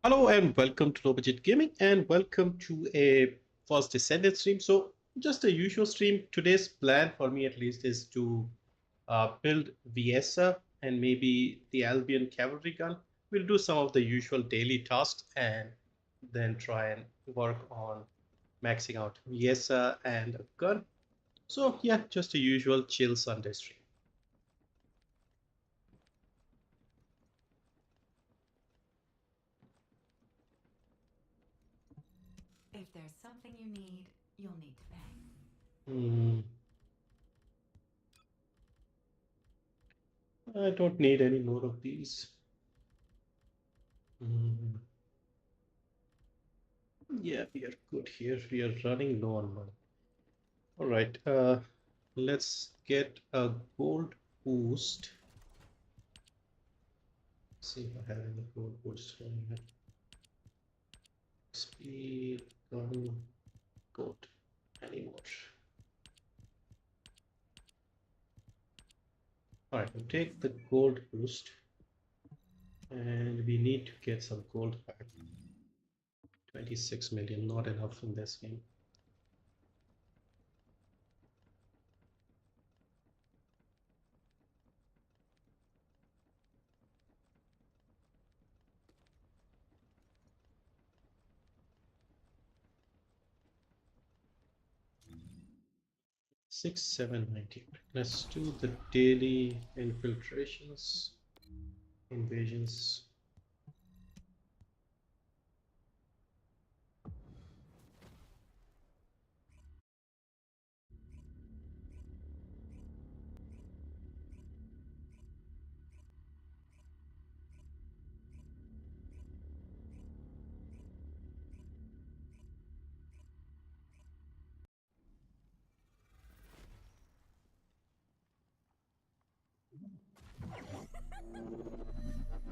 Hello and welcome to Low Budget Gaming and welcome to a first Descendant stream. So just a usual stream. Today's plan for me at least is to build Viessa and maybe the Albion cavalry gun. We'll do some of the usual daily tasks and then try and work on maxing out Viessa and a gun. So yeah, just a usual chill Sunday stream. If there's something you need, you'll need to pay. I don't need any more of these. Yeah, we are good here. We are running low on money. All right, let's get a gold boost. See if I have any gold boost for here. Speed, gun, gold, anymore. All right, we'll take the gold boost, and we need to get some gold back. 26 million, not enough in this game. Six, 790. Let's do the daily infiltrations, invasions.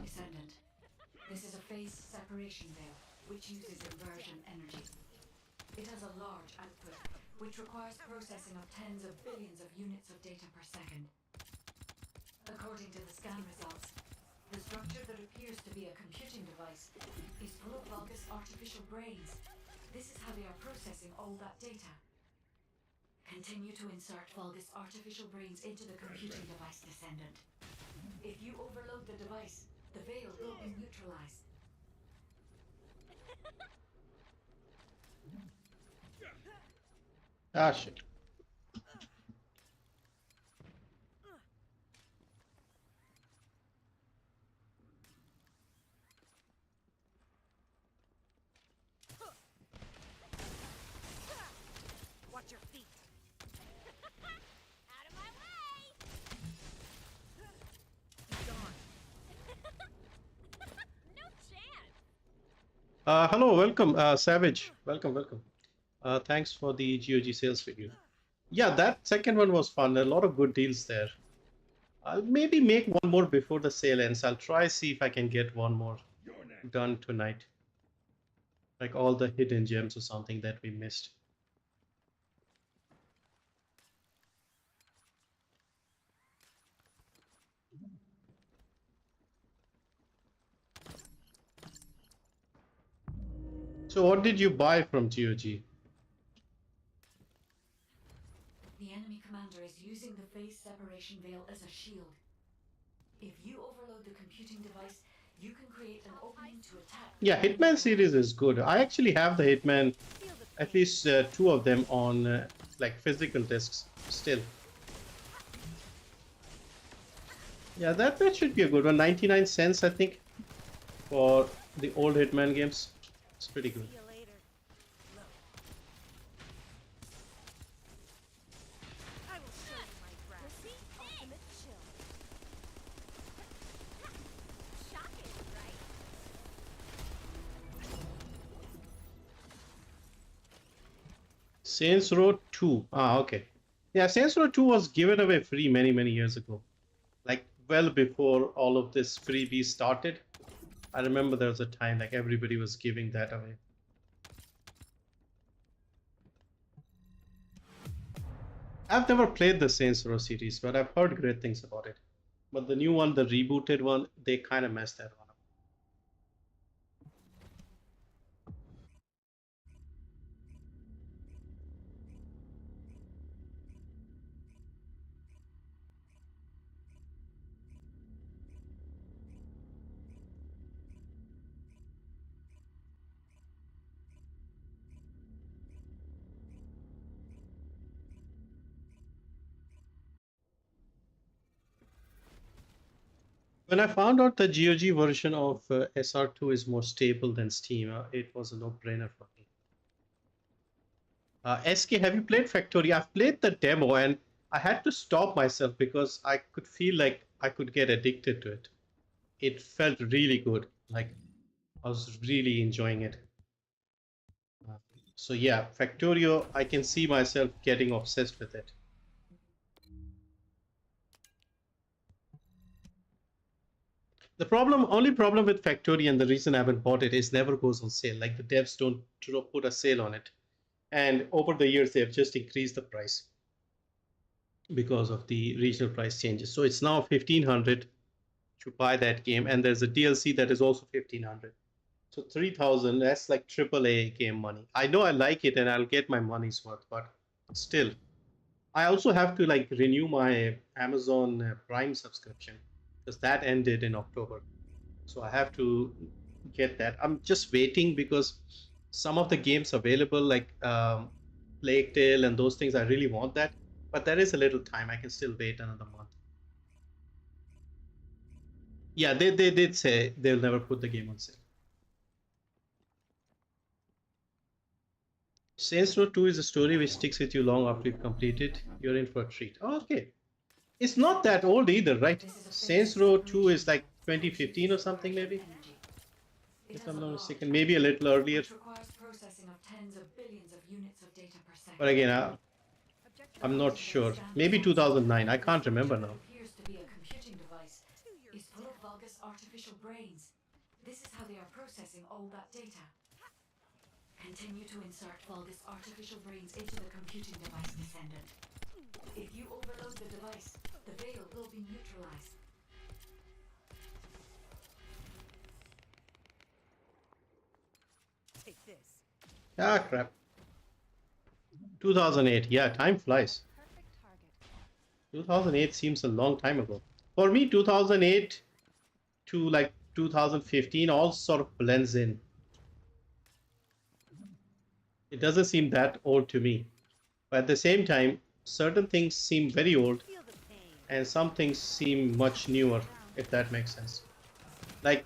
Descendant. This is a phase separation veil, which uses inversion energy. It has a large output, which requires processing of tens of billions of units of data per second. According to the scan results, the structure that appears to be a computing device is full of Vulgus artificial brains. This is how they are processing all that data. Continue to insert Vulgus artificial brains into the computing device, Descendant. If you overload the device, the veil will be neutralized. Ah, shit. Watch your feet. Out of my way! He's gone. No chance. Hello, welcome, Savage. Welcome. Thanks for the GOG sales review. Yeah, that second one was fun. A lot of good deals there. I'll maybe make one more before the sale ends. I'll try see if I can get one more done tonight. Like all the hidden gems or something that we missed. So what did you buy from GOG? The enemy commander is using the phase separation veil as a shield. If you overload the computing device, you can create an opening to attack. Yeah, Hitman series is good. I actually have the Hitman, at least two of them on like physical discs still. Yeah, that should be a good one. 99 cents, I think, for the old Hitman games. It's pretty good. See you later. Look. I will show you my wrath. Ultimate chill. Shocking, right? Saints Row 2. Ah, okay. Yeah, Saints Row 2 was given away free many years ago. Like well before all of this freebie started. I remember there was a time like everybody was giving that away. I've never played the Saints Row series, but I've heard great things about it. But the new one, the rebooted one, they kind of messed that one up. When I found out the GOG version of SR2 is more stable than Steam, it was a no-brainer for me. SK, have you played Factory? I've played the demo and I had to stop myself because I could feel like I could get addicted to it. It felt really good. Like I was really enjoying it. So yeah, Factorio, I can see myself getting obsessed with it. The only problem with Factorio and the reason I haven't bought it is never goes on sale. Like the devs don't put a sale on it. And over the years, they have just increased the price because of the regional price changes. So it's now 1,500 to buy that game. And there's a DLC that is also 1,500. So 3,000, that's like AAA game money. I know I like it and I'll get my money's worth, but still. I also have to like renew my Amazon Prime subscription because that ended in October. So I have to get that. I'm just waiting because some of the games available like Plague Tale and those things, I really want that. But there is a little time. I can still wait another month. Yeah, they did say they'll never put the game on sale. Saints Row 2 is a story which sticks with you long after you've completed. You're in for a treat. Oh, okay. It's not that old either, right? Saints Row 2 is like 2015 or something, maybe? If I'm not mistaken. Maybe a little earlier. But again, I'm not sure. Maybe 2009. I can't remember now. Is full of Vulgus artificial brains. This is how they are processing all that data. Continue to insert Vulgus artificial brains into the computing device, Descendant. If you overload the device, the veil will be neutralized. Take this. Ah, crap. 2008. Yeah, time flies. Perfect target. 2008 seems a long time ago. For me, 2008 to like 2015 all sort of blends in. It doesn't seem that old to me. But at the same time, certain things seem very old Feel the pain. and some things seem much newer, if that makes sense. Like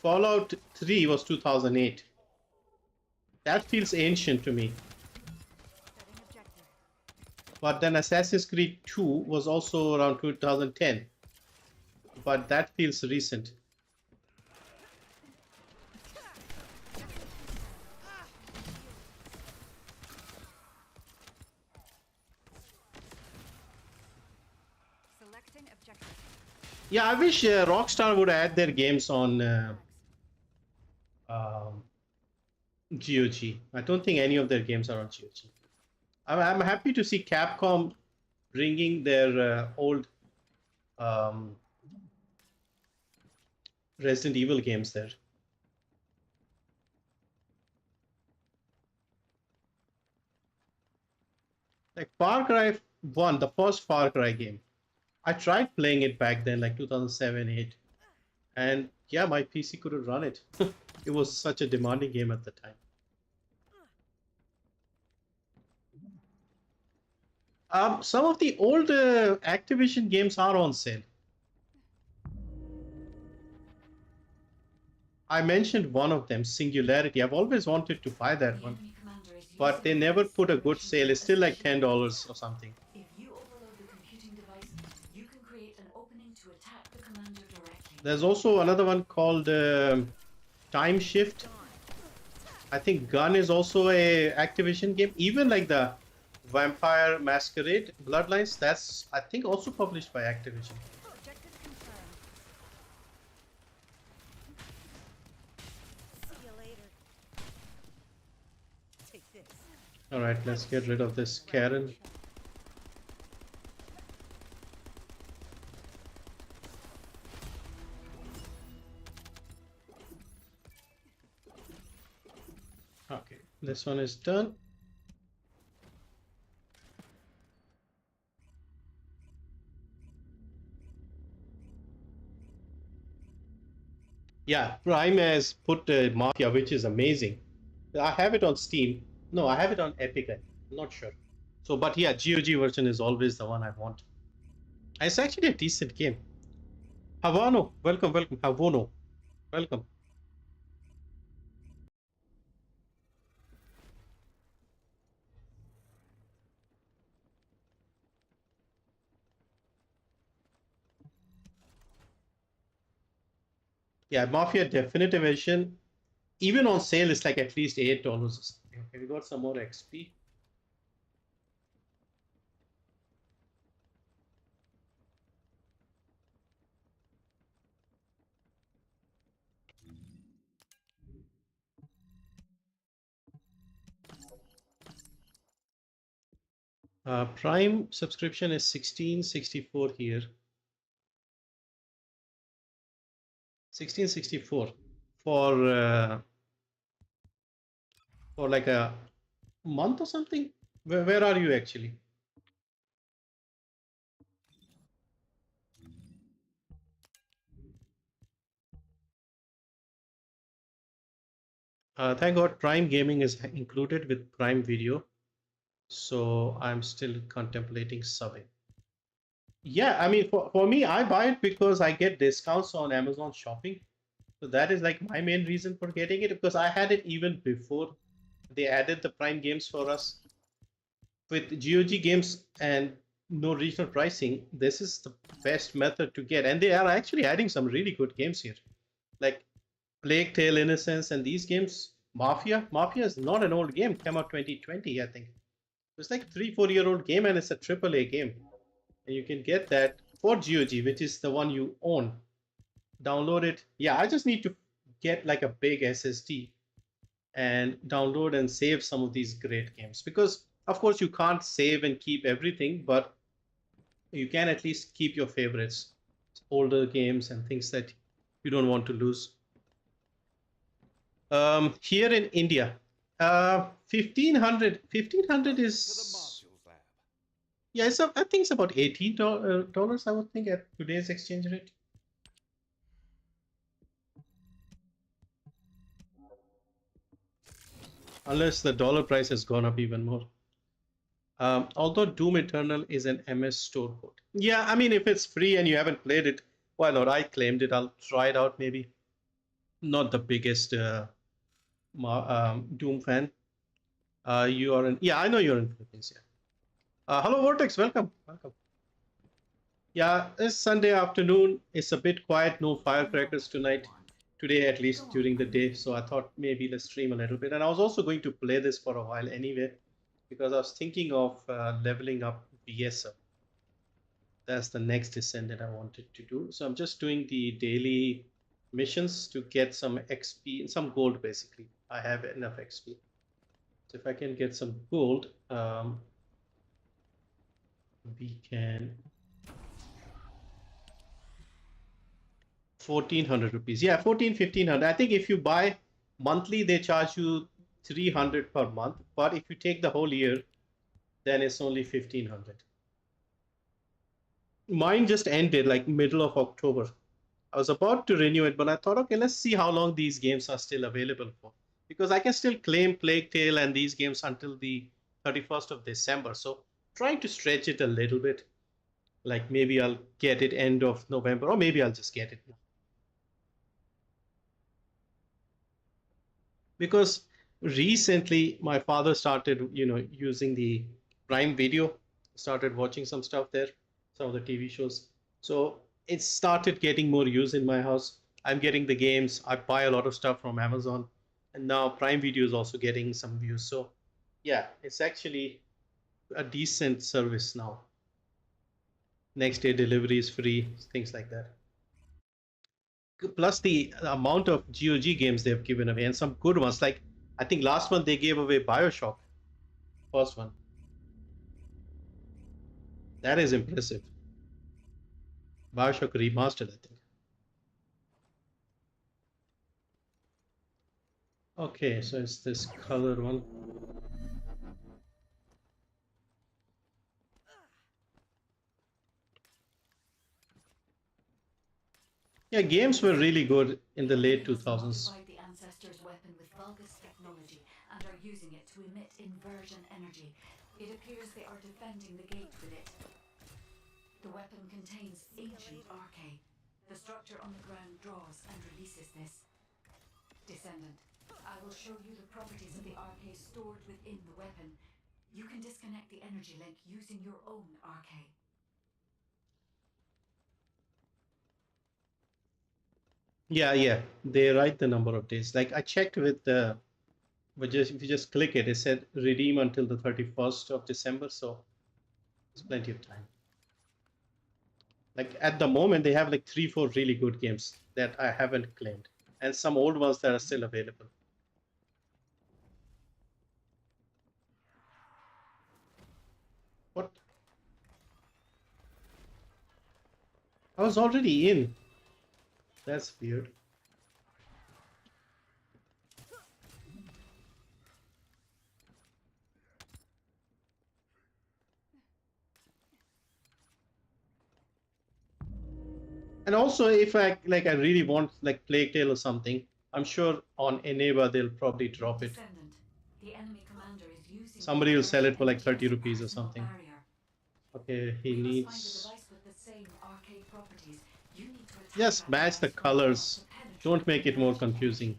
Fallout 3 was 2008. That feels ancient to me. Setting objective. But then Assassin's Creed 2 was also around 2010. But that feels recent. Selecting objective. Yeah, I wish Rockstar would add their games on GOG. I don't think any of their games are on GOG. I'm happy to see Capcom bringing their old Resident Evil games there. Like Far Cry 1, the first Far Cry game. I tried playing it back then, like 2007, 8. And yeah, my PC couldn't run it. It was such a demanding game at the time. Some of the old Activision games are on sale. I mentioned one of them, Singularity. I've always wanted to buy that one, but they never put a good sale. It's still like $10 or something. If you overload the computing device, you can create an opening to attack the commander directly. There's also another one called Time Shift. I think Gun is also a Activision game. Even like the Vampire Masquerade Bloodlines, that's I think also published by Activision. Objective confirmed. See you later. Take this. All right, let's get rid of this Karen. Okay, this one is done. Yeah, Prime has put Mafia, which is amazing. I have it on Steam. No, I have it on Epic. I'm not sure. So, but yeah, GOG version is always the one I want. It's actually a decent game. Havano, welcome, welcome. Havono, welcome. Yeah, Mafia Definitive Edition, even on sale, is like at least $8 or something. Okay, we got some more XP. Prime subscription is 1664 here. 1664 for like a month or something. Where are you actually? Thank God Prime Gaming is included with Prime Video, so I'm still contemplating subbing. Yeah, I mean, for me, I buy it because I get discounts on Amazon shopping. So that is like my main reason for getting it, because I had it even before they added the Prime games for us. With GOG games and no regional pricing, this is the best method to get. And they are actually adding some really good games here, like Plague Tale Innocence and these games. Mafia. Mafia is not an old game. Came out 2020, I think. It's like 3-4 year old game, and it's a AAA game. And you can get that for GOG, which is the one you own. Download it. Yeah, I just need to get like a big SSD and download and save some of these great games, because of course you can't save and keep everything, but you can at least keep your favorites, older games and things that you don't want to lose. Here in India, 1500 is, yeah, I think it's about $18, I would think, at today's exchange rate. Unless the dollar price has gone up even more. Although Doom Eternal is an MS store code. Yeah, I mean, if it's free and you haven't played it, why not? I claimed it. I'll try it out maybe. Not the biggest Doom fan. You are in. Yeah, I know you're in Philippines. Yeah. Hello, Vortex. Welcome. Welcome. Yeah, it's Sunday afternoon. It's a bit quiet. No firecrackers tonight. Today, at least during the day. So I thought maybe let's stream a little bit. And I was also going to play this for a while anyway, because I was thinking of leveling up Viessa. That's the next Descendant I wanted to do. So I'm just doing the daily missions to get some XP and some gold. Basically, I have enough XP. So if I can get some gold, we can 1400 rupees. Yeah, 1500. I think if you buy monthly, they charge you 300 per month. But if you take the whole year, then it's only 1500. Mine just ended like middle of October. I was about to renew it, but I thought, okay, let's see how long these games are still available for. Because I can still claim Plague Tale and these games until the 31st of December. So trying to stretch it a little bit. Like maybe I'll get it end of November, or maybe I'll just get it now. Because recently my father started, using the Prime Video, started watching some stuff there, some of the TV shows. So it started getting more use in my house. I'm getting the games. I buy a lot of stuff from Amazon, and now Prime Video is also getting some views. So yeah, it's actually a decent service now. Next day delivery is free, things like that. Plus the amount of GOG games they've given away, and some good ones. Like I think last month they gave away Bioshock, first one. That is impressive. Bioshock Remastered, I think. Okay, so it's this color one. Yeah, games were really good in the late 2000s. Modified the ancestor's weapon with Vulgus technology and are using it to emit inversion energy. It appears they are defending the gate with it. The weapon contains ancient arcane. The structure on the ground draws and releases this. Descendant, I will show you the properties of the RK stored within the weapon. You can disconnect the energy link using your own RK. Yeah. They write the number of days. Like I checked with the, but just if you just click it, it said redeem until the 31st of December. So there's plenty of time. Like at the moment, they have like 3-4 really good games that I haven't claimed, and some old ones that are still available. What? I was already in. That's weird. And also, if I really want like Plague Tale or something, I'm sure on Eneba they'll probably drop it. Descendant, the enemy commander is using Somebody will sell it for like 30 rupees or something. Barrier. Okay, he We needs. must find a device with the same arcade properties. You need to attack Just that match the device long enough colors. to penetrate Don't make the it more energy. confusing.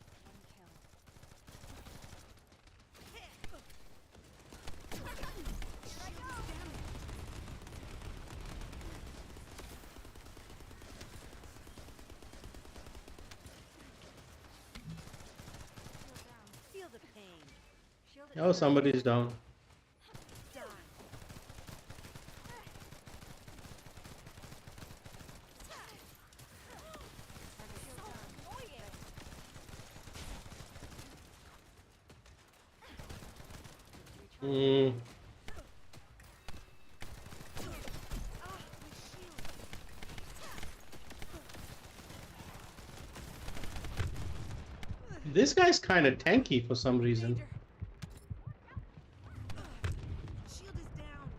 Feel the pain. Shield Oh, somebody's down. done. Hmm. This guy's kind of tanky for some reason. Shield is down.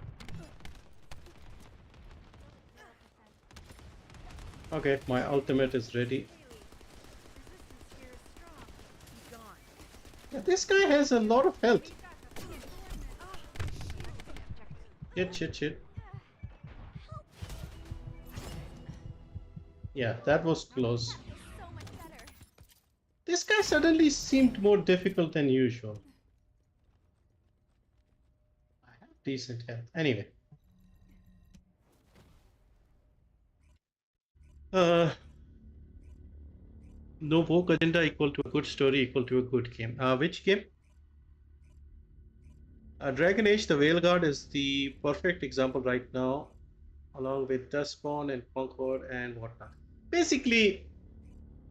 Okay, my ultimate is ready. Resistance here is strong. Be gone. Yeah, this guy has a lot of health. Shit. Yeah, that was close. So much better. This guy suddenly seemed more difficult than usual. I have decent health. Anyway. No woke agenda equal to a good story equal to a good game. Which game? Dragon Age the Veil Guard is the perfect example right now, along with Dustborn and Concord and whatnot. Basically,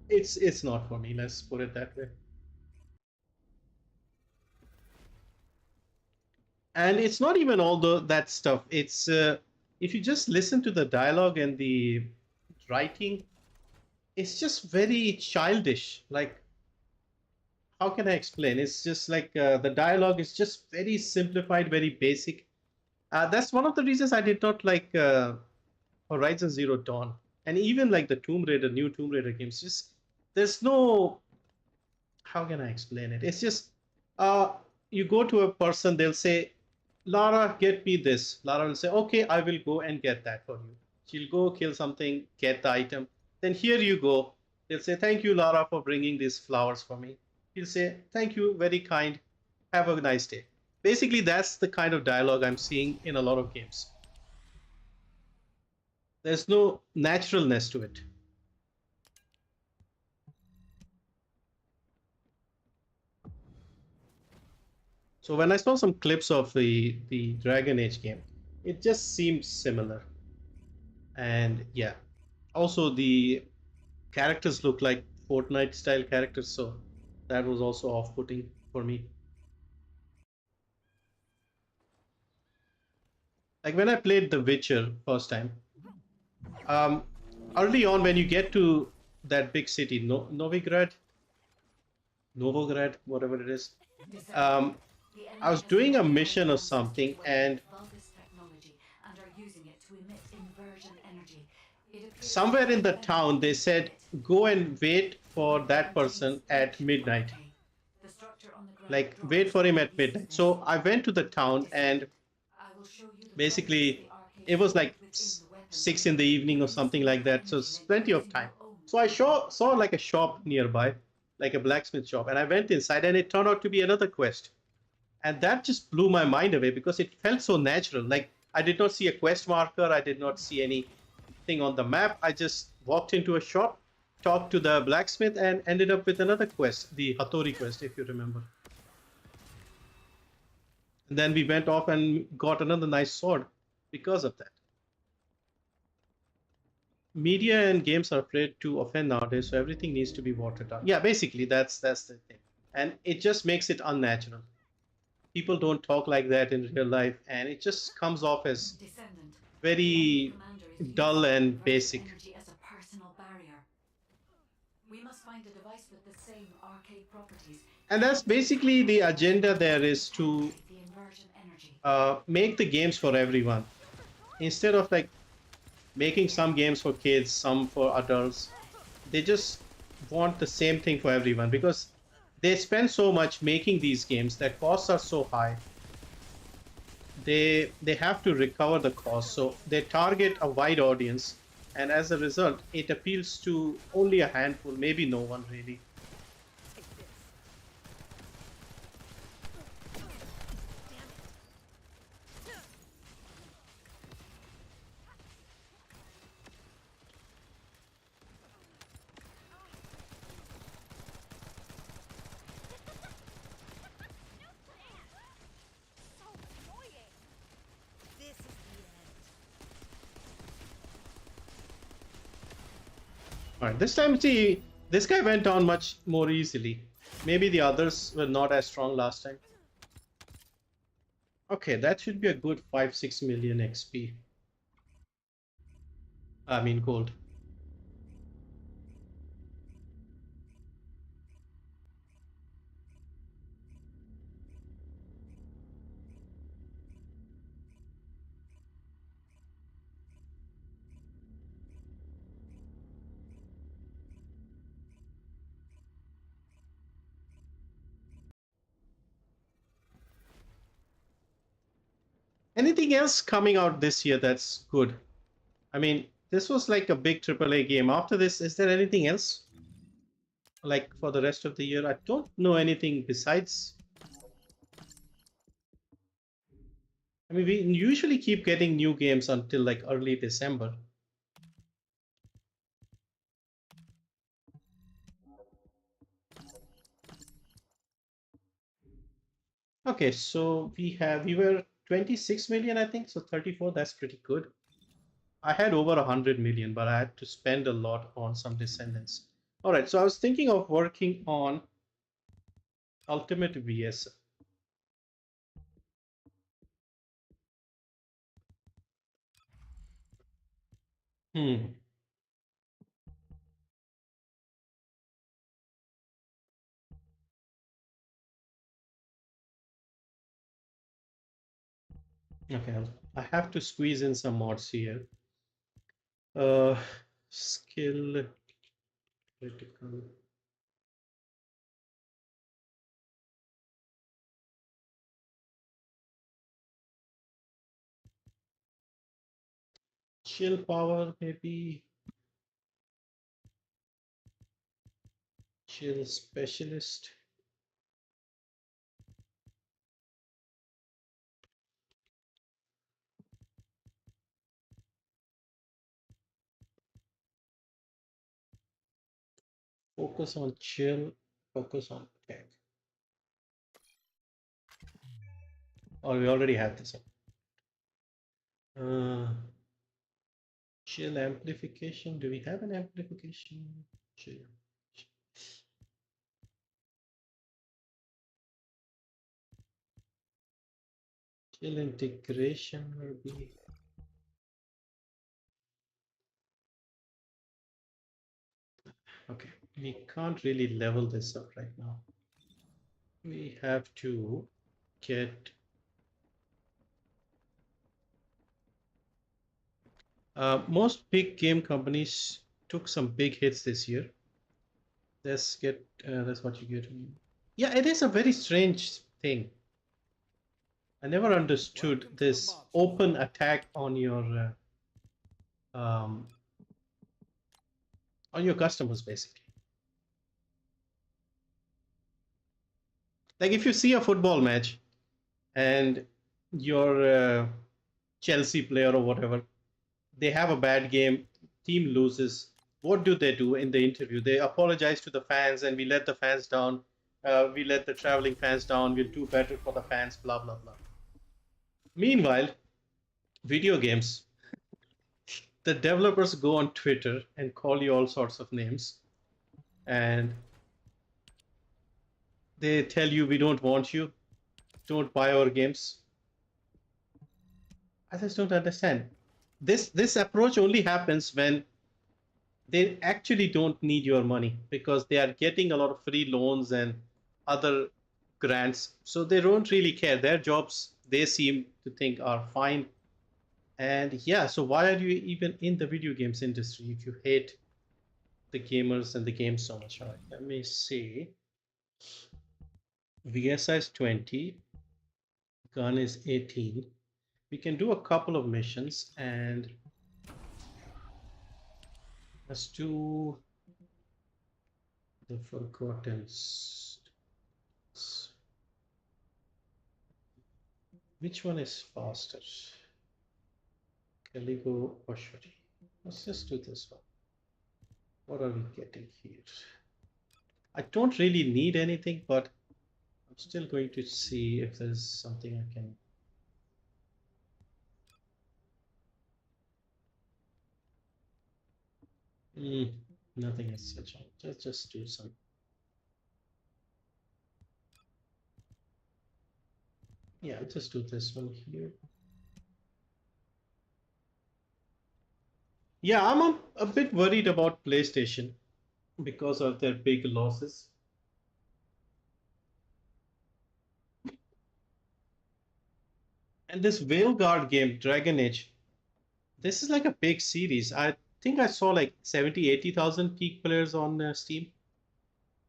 it's not for me, let's put it that way. And it's not even all that stuff. It's if you just listen to the dialogue and the writing, it's just very childish. Like, how can I explain? It's just like the dialogue is just very simplified, very basic. That's one of the reasons I did not like Horizon Zero Dawn, and even like the new Tomb Raider games. Just there's no, how can I explain it? It's just you go to a person, they'll say, Lara, get me this. Lara will say, okay, I will go and get that for you. She'll go kill something, get the item. Then here you go. They'll say, thank you, Lara, for bringing these flowers for me. He'll say, thank you, very kind. Have a nice day. Basically, that's the kind of dialogue I'm seeing in a lot of games. There's no naturalness to it. So when I saw some clips of the Dragon Age game, it just seemed similar. And yeah, also the characters look like Fortnite style characters, so that was also off-putting for me. Like when I played The Witcher first time, early on when you get to that big city, Novograd, whatever it is, I was doing a mission or something, and somewhere in the town they said, go and wait for that person at midnight. Like, wait for him at midnight. So I went to the town, and basically it was like 6 in the evening or something like that. So it's plenty of time. So I saw like a shop nearby, like a blacksmith shop, and I went inside, and it turned out to be another quest. And that just blew my mind away because it felt so natural. Like I did not see a quest marker, I did not see anything on the map. I just walked into a shop, talked to the blacksmith, and ended up with another quest, the Hattori quest, if you remember. And then we went off and got another nice sword because of that. Media and games are afraid to offend nowadays, so everything needs to be watered down. Yeah, basically that's the thing, and it just makes it unnatural. People don't talk like that in real life, and it just comes off as Descendant. very dull and basic. Energy as a personal barrier. We must find a device with the same arcade properties. And that's basically the agenda there, is to The inversion energy. make the games for everyone. Instead of like making some games for kids, some for adults, they just want the same thing for everyone because they spend so much making these games, their costs are so high. They have to recover the cost, so they target a wide audience, and as a result it appeals to only a handful, maybe no one really. All right, this time, see, this guy went down much more easily. Maybe the others were not as strong last time. Okay, that should be a good 5-6 million XP. I mean gold. Anything else coming out this year that's good? I mean, this was like a big AAA game. After this, is there anything else? Like for the rest of the year? I don't know anything besides. I mean, we usually keep getting new games until like early December. Okay, so we were 26 million, I think, so 34, that's pretty good. I had over 100 million, but I had to spend a lot on some Descendants. All right, so I was thinking of working on Ultimate Viessa. Okay, I have to squeeze in some mods here. Skill critical. Chill power, maybe. Chill specialist. Focus on chill, focus on attack. Or we already have this. Chill amplification. Do we have an amplification? Chill. Chill integration will be. Okay, we can't really level this up right now. We have to get most big game companies took some big hits this year. Let's get that's what you get. Yeah, it is a very strange thing. I never understood this open attack on your um, on your customers, basically. Like if you see a football match and your Chelsea player or whatever, they have a bad game, team loses. What do in the interview? They apologize to the fans, and we let the fans down. We let the traveling fans down. We'll do better for the fans. Blah blah blah. Meanwhile, video games, the developers go on Twitter and call you all sorts of names, and they tell you we don't want you, don't buy our games. I just don't understand. This approach only happens when they actually don't need your money because they are getting a lot of free loans and other grants, so they don't really care. Their jobs, they seem to think, are fine. And yeah, so why are you even in the video games industry if you hate the gamers and the game so much? All right, let me see. Viessa is 20, gun is 18. We can do a couple of missions, and let's do the Forgotten. Which one is faster? Caligo or Shuri? Let's just do this one. What are we getting here? I don't really need anything, but I'm still going to see if there's something I can. Nothing as such. Let's just do some. Yeah, I'll just do this one here. Yeah, I'm a bit worried about PlayStation because of their big losses. And this Veilguard game, Dragon Age, this is like a big series. I think I saw like 70, 80,000 peak players on Steam,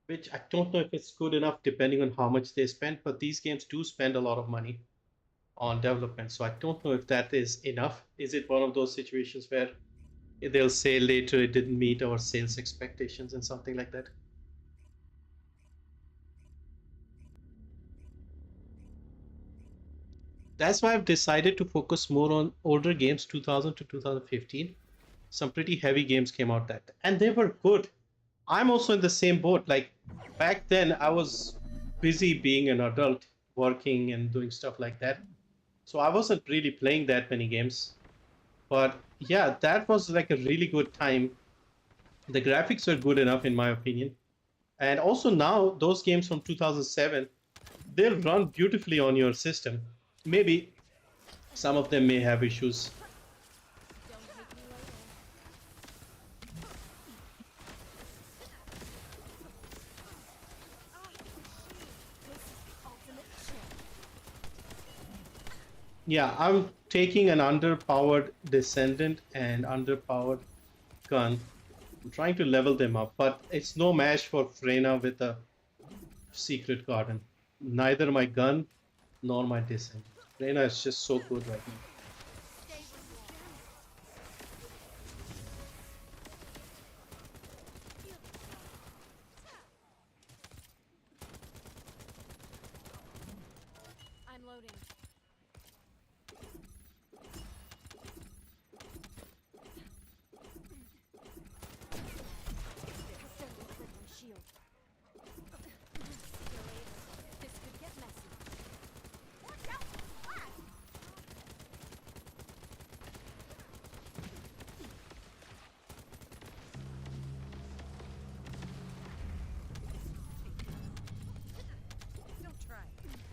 which I don't know if it's good enough depending on how much they spend, but these games do spend a lot of money on development. So I don't know if that is enough. Is it one of those situations where they'll say later it didn't meet our sales expectations and something like that? That's why I've decided to focus more on older games, 2000 to 2015. Some pretty heavy games came out that, and they were good. I'm also in the same boat. Like back then, I was busy being an adult, working and doing stuff like that. So I wasn't really playing that many games. But yeah, that was like a really good time. The graphics were good enough, in my opinion. And also now, those games from 2007, they'll run beautifully on your system. Maybe some of them may have issues. Don't make me later. This is the ultimate challenge. Yeah, I'm taking an underpowered Descendant and underpowered gun. I'm trying to level them up, but it's no match for Freyna with a secret garden. Neither my gun nor my Descendant. Freyna is just so good right now. Stay where you are. I'm loading. Send a clip on shield. See you later. This could get messy. Watch out for flash! Don't try. Freeze.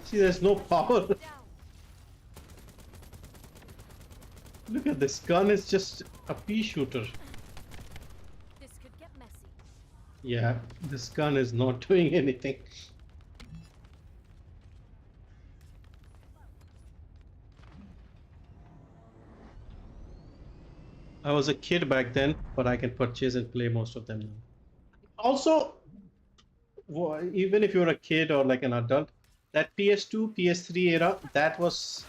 See, there's no power. Down. Look at this gun, is just a pea shooter. This could get messy. Yeah, this gun is not doing anything. I was a kid back then, but I can purchase and play most of them now. Also, even if you're a kid or like an adult, that PS2, PS3 era, that was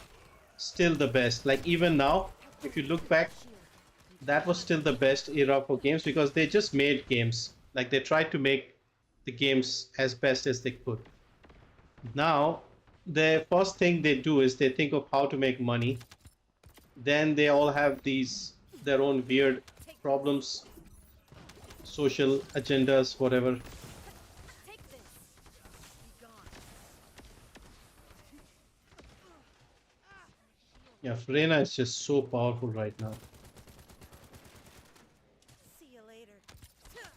still the best. Like even now, if you look back, that was still the best era for games because they just made games. Like they tried to make the games as best as they could. Now, the first thing they do is they think of how to make money. Then they all have these their own weird problems, social agendas, whatever. Take this. Be gone. Yeah, Freyna is just so powerful right now. See you later. Shield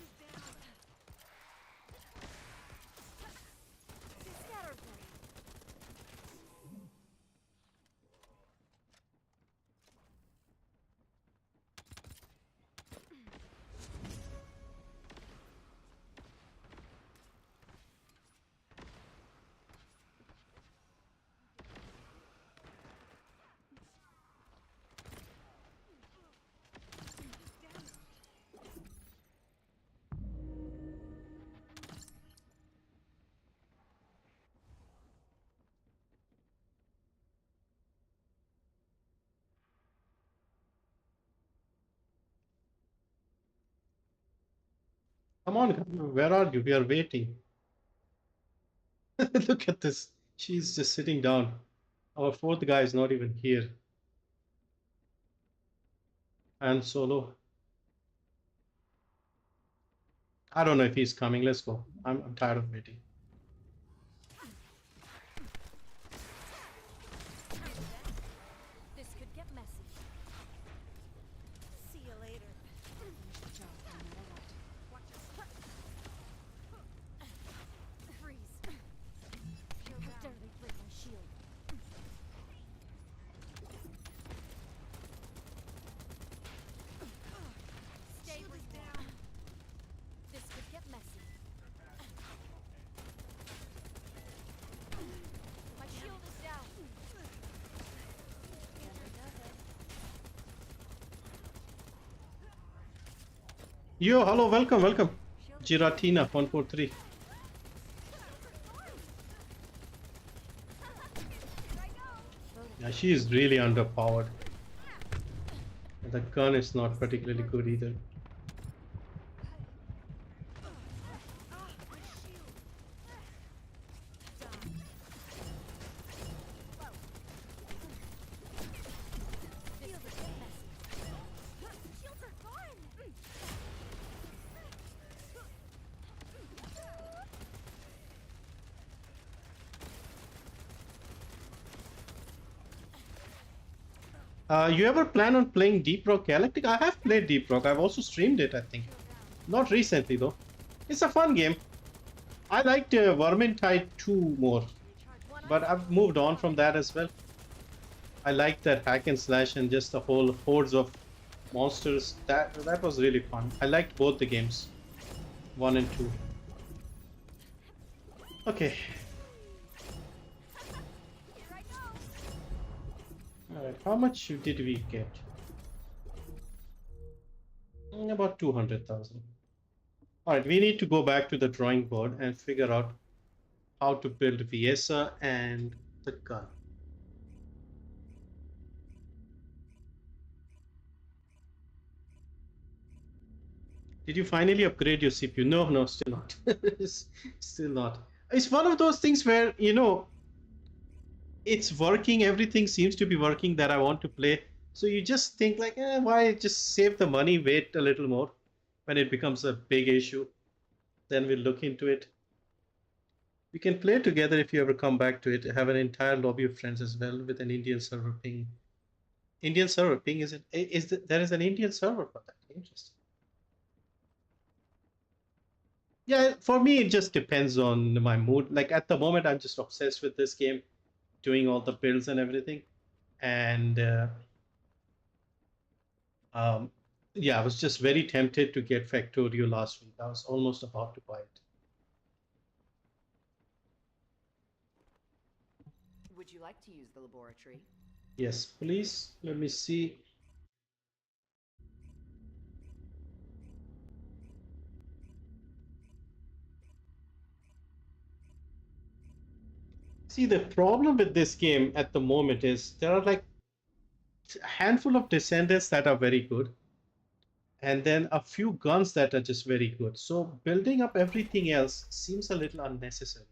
is down. Scatter them. Come on, where are you? We are waiting. Look at this. She's just sitting down. Our fourth guy is not even here. And Solo. I don't know if he's coming. Let's go. I'm tired of waiting. This could get messy. See you later. Finish the job no matter what. Watch your freeze. Shield down. Dare they break my shield? Stay down. This could get messy. My shield is down. Never does it. Yo, hello, welcome, welcome. Giratina 143. Yeah, she is really underpowered. And the gun is not particularly good either. Shields are gone. You ever plan on playing Deep Rock Galactic? I have played Deep Rock. I've also streamed it, I think. Not recently, though. It's a fun game. I liked Vermintide 2 more, but I've moved on from that as well. I liked that hack and slash and just the whole hordes of monsters. That was really fun. I liked both the games, 1 and 2. Okay. Here I go. Alright, how much did we get? About 200,000. Alright, we need to go back to the drawing board and figure out how to build Viessa and the gun. Did you finally upgrade your CPU? No, no, still not. Still not. It's one of those things where, you know, it's working, everything seems to be working that I want to play. So you just think like, why just save the money, wait a little more. When it becomes a big issue, then we'll look into it. We can play together if you ever come back to it. Have an entire lobby of friends as well with an Indian server ping. Indian server ping, is it? There is an Indian server for that? Interesting. Yeah, for me, it just depends on my mood. Like at the moment, I'm just obsessed with this game, doing all the builds and everything. And yeah, I was just very tempted to get Factorio last week. I was almost about to buy it. Would you like to use the laboratory? Yes, please. Let me see. See, the problem with this game at the moment is there are like a handful of Descendants that are very good, and then a few guns that are just very good. So building up everything else seems a little unnecessary.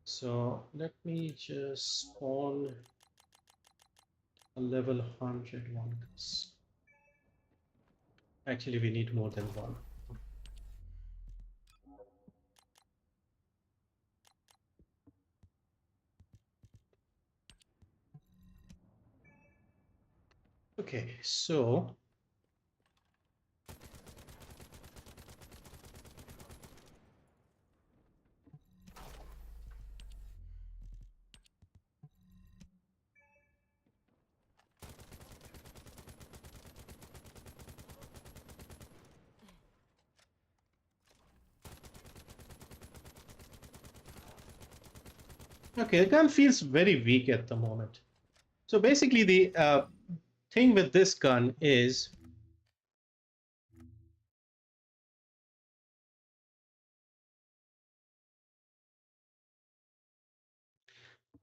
So let me just spawn a level 100 one. Actually, we need more than one. Okay, so okay, the gun feels very weak at the moment. So basically, the thing with this gun is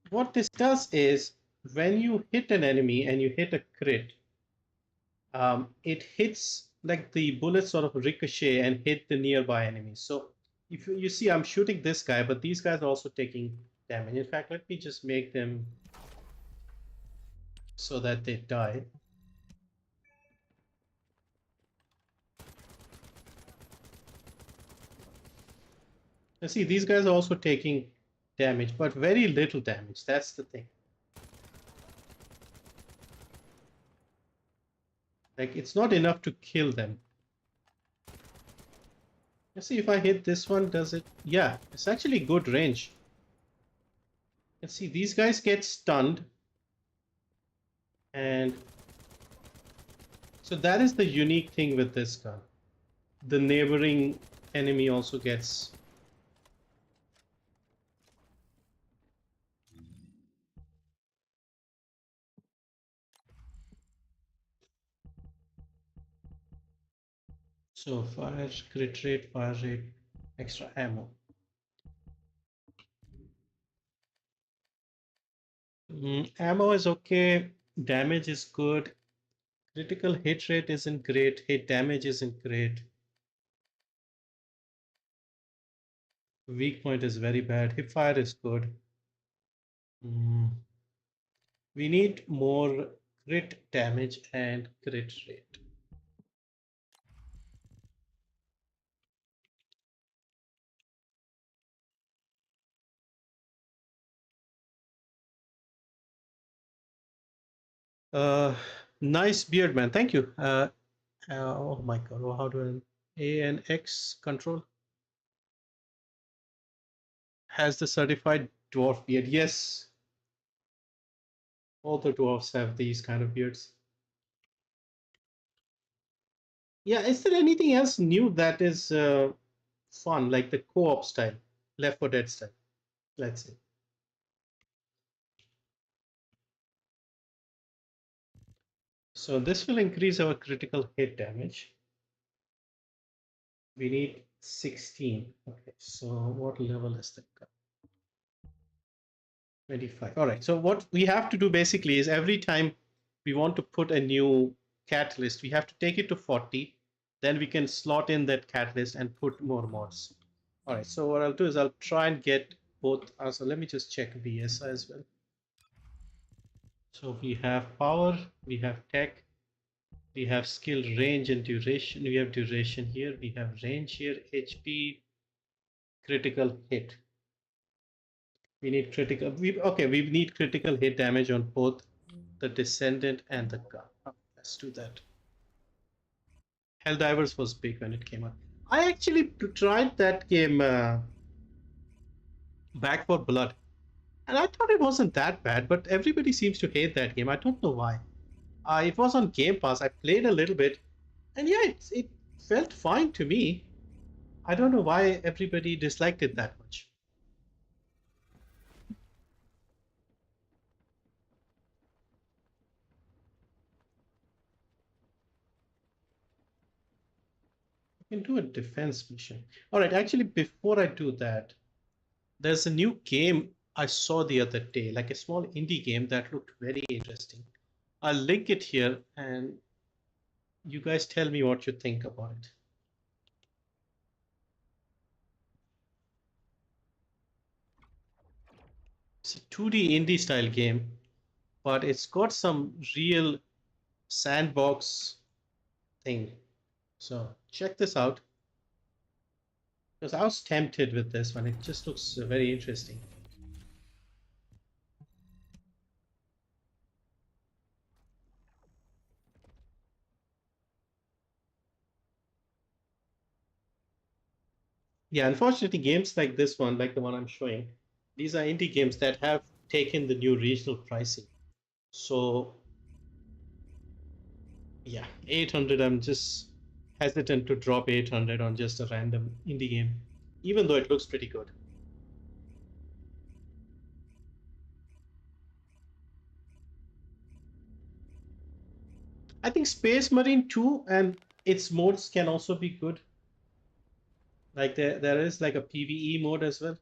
what this does is when you hit an enemy and you hit a crit, it hits like the bullets sort of ricochet and hit the nearby enemies. So if you see, I'm shooting this guy, but these guys are also taking damage. In fact, let me just make them so that they die. You see, these guys are also taking damage, but very little damage. That's the thing. Like, it's not enough to kill them. Let's see if I hit this one, does it? Yeah, it's actually good range. Let's see, these guys get stunned. And so that is the unique thing with this gun. The neighboring enemy also gets... So fire, crit rate, fire rate, extra ammo. Ammo is okay, damage is good, critical hit rate isn't great, hit damage isn't great. Weak point is very bad, hip fire is good. We need more crit damage and crit rate. Nice beard, man. Thank you. Oh my god, how do I... A and X control has the certified dwarf beard. Yes, all the dwarves have these kind of beards. Yeah, is there anything else new that is fun, like the co-op style, Left 4 Dead style? Let's see. So this will increase our critical hit damage. We need 16. Okay, so what level is that? 25. All right. So what we have to do basically is every time we want to put a new catalyst, we have to take it to 40. Then we can slot in that catalyst and put more mods. All right. So what I'll do is I'll try and get both. So let me just check Viessa as well. So we have power, we have tech, we have skill, range, and duration. We have duration here. We have range here, HP, critical hit. We need critical. We need critical hit damage on both the Descendant and the gun. Let's do that. Helldivers was big when it came out. I actually tried that game, Back 4 Blood, and I thought it wasn't that bad, but everybody seems to hate that game. I don't know why. It was on Game Pass. I played a little bit, and yeah, it felt fine to me. I don't know why everybody disliked it that much. can do a defense mission. All right, actually, before I do that, there's a new game I saw the other day, like a small indie game that looked very interesting. I'll link it here and you guys tell me what you think about it. It's a 2D indie style game, but it's got some real sandbox thing. So check this out. Because I was tempted with this one. It just looks very interesting. Yeah, unfortunately, games like this one, like the one I'm showing, these are indie games that have taken the new regional pricing. So yeah, 800, I'm just hesitant to drop 800 on just a random indie game, even though it looks pretty good. I think Space Marine 2 and its modes can also be good. Like there is like a PvE mode as well.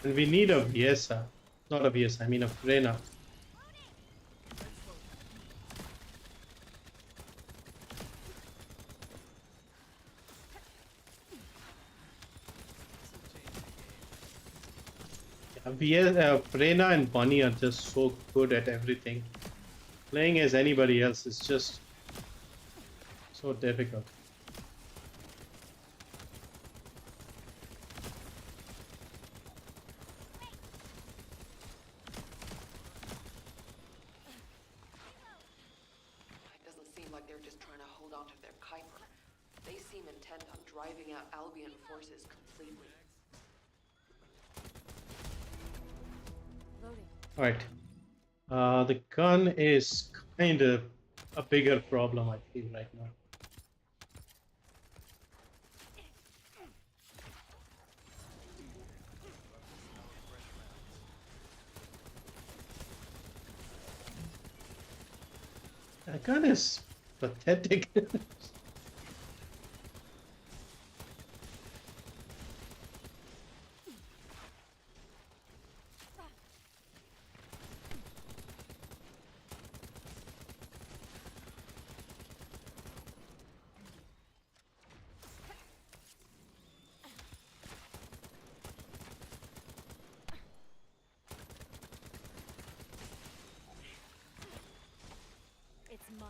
And we need a Viessa. Not a Viessa, I mean a Frena. Frena and Bunny are just so good at everything. Playing as anybody else is just so difficult. It doesn't seem like they're just trying to hold on to their Kuiper. They seem intent on driving out Albion forces completely. Loading. All right. The gun is kind of a bigger problem, I feel, right now. The gun is pathetic. It's mine.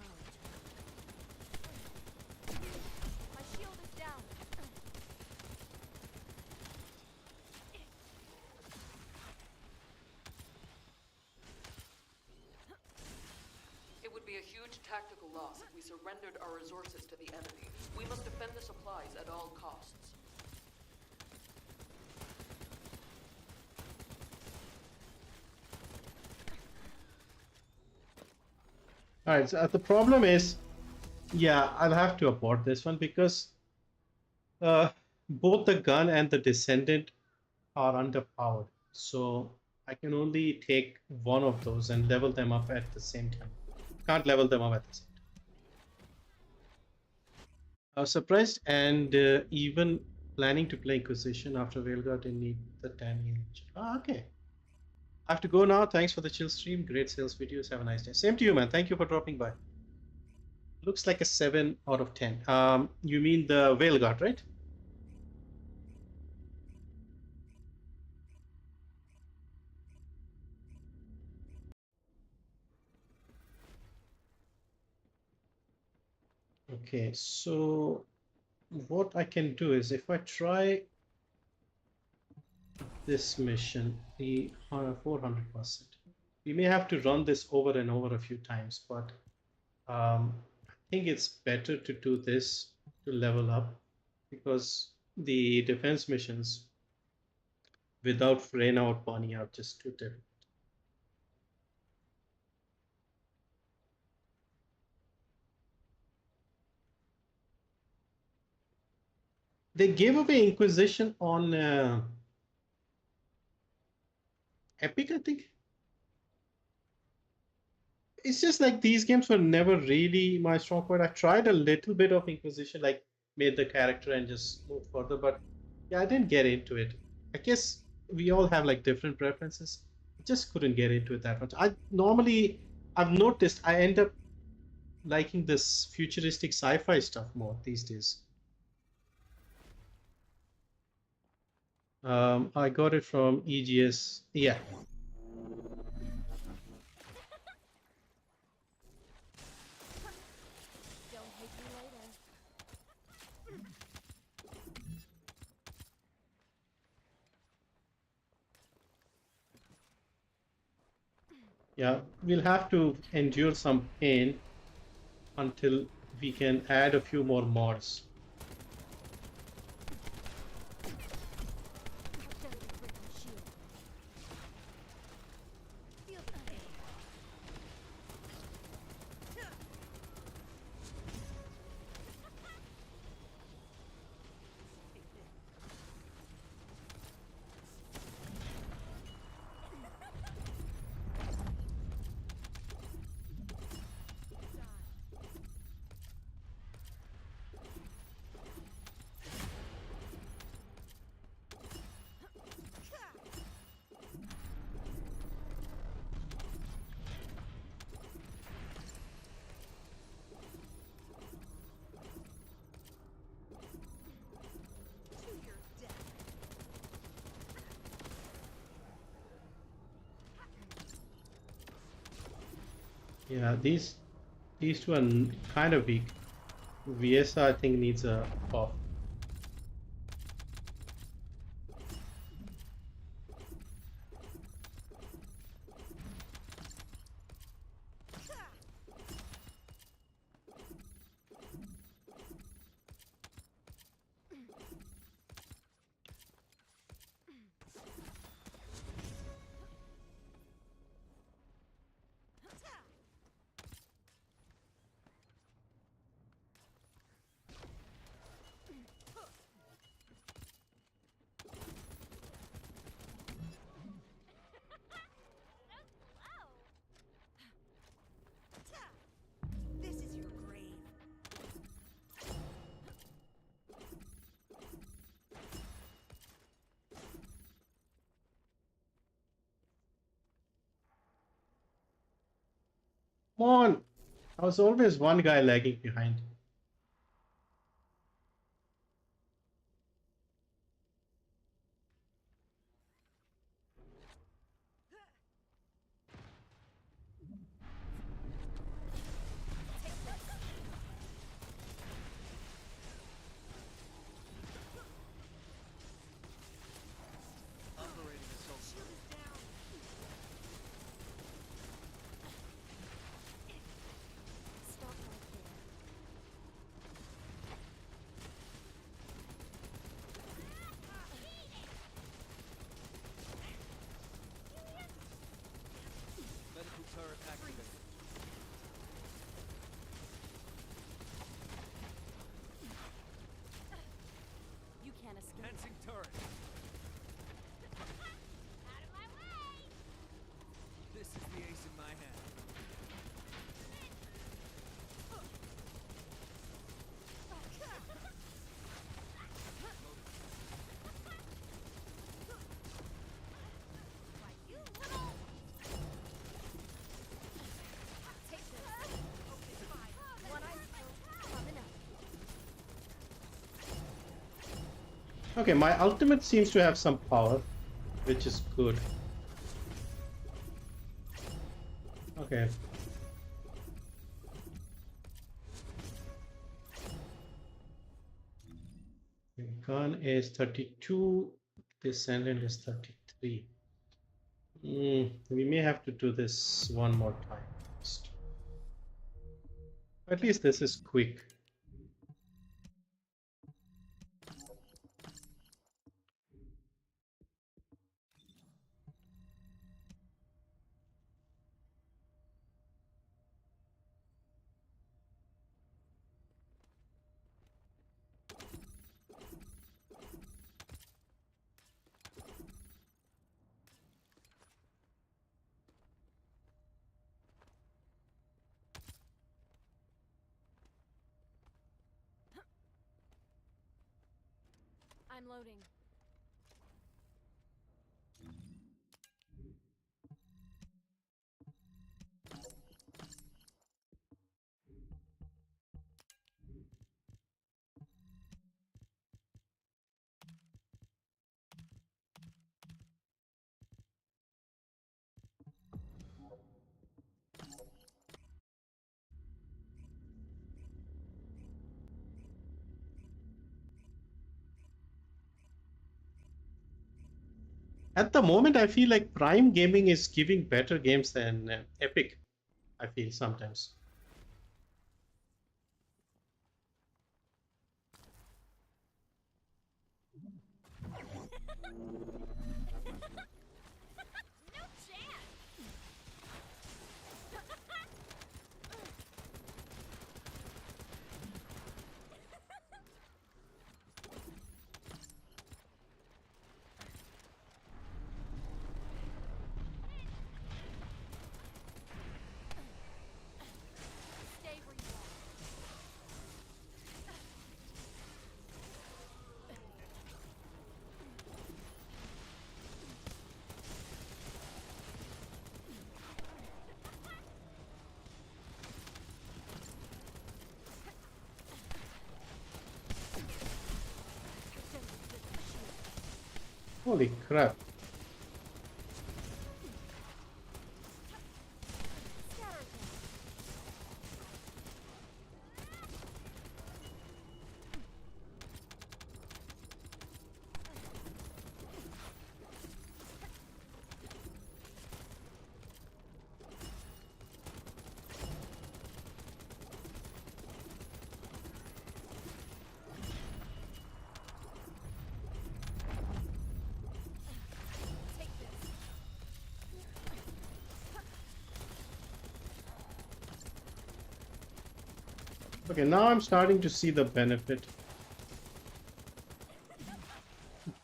My shield is down. It would be a huge tactical loss if we surrendered our resources to the enemy. We must defend the supplies at all costs. All right. So the problem is, yeah, I'll have to abort this one because uh, both the gun and the Descendant are underpowered. So I can only take one of those and level them up at the same time. Can't level them up at the same time. I was surprised and even planning to play Inquisition after Veilguard didn't need the timing. Ah, okay. I have to go now. Thanks for the chill stream. Great sales videos. Have a nice day. Same to you, man. Thank you for dropping by. Looks like a 7 out of 10. You mean the Veilguard, right? Okay, so what I can do is if I try this mission, the 400%, we may have to run this over and over a few times, but I think it's better to do this to level up, because the defense missions without Freyna or Bonnie are just too difficult. They gave away Inquisition on Epic, I think. It's just like these games were never really my strong point. I tried a little bit of Inquisition, like made the character and just moved further, but yeah, I didn't get into it. I guess we all have like different preferences. I just couldn't get into it that much. I've noticed I end up liking this futuristic sci-fi stuff more these days. I got it from EGS. Yeah. Don't hate me later. Yeah, we'll have to endure some pain until we can add a few more mods. How dare you break my shield? Feel the pain. To your death. Yeah, these two are kind of weak. Viessa, I think, needs a buff. This is your grave. Come on! I was always one guy lagging behind. Operating assault. Shield is down. Stop right there. Medical turret activated. You can't escape. Fencing turret. Out of my way! This is the ace in my hand. Why, you little... Take this. It's fine. One eye still coming up. Okay, my ultimate seems to have some power, which is good. Okay. Gun is 32. Descendant is 33. We may have to do this one more time. At least this is quick. I'm loading. At the moment, I feel like Prime Gaming is giving better games than Epic. I feel sometimes. No chance! Stay where you are. Holy crap. Scatter them. Take this. Okay, now I'm starting to see the benefit.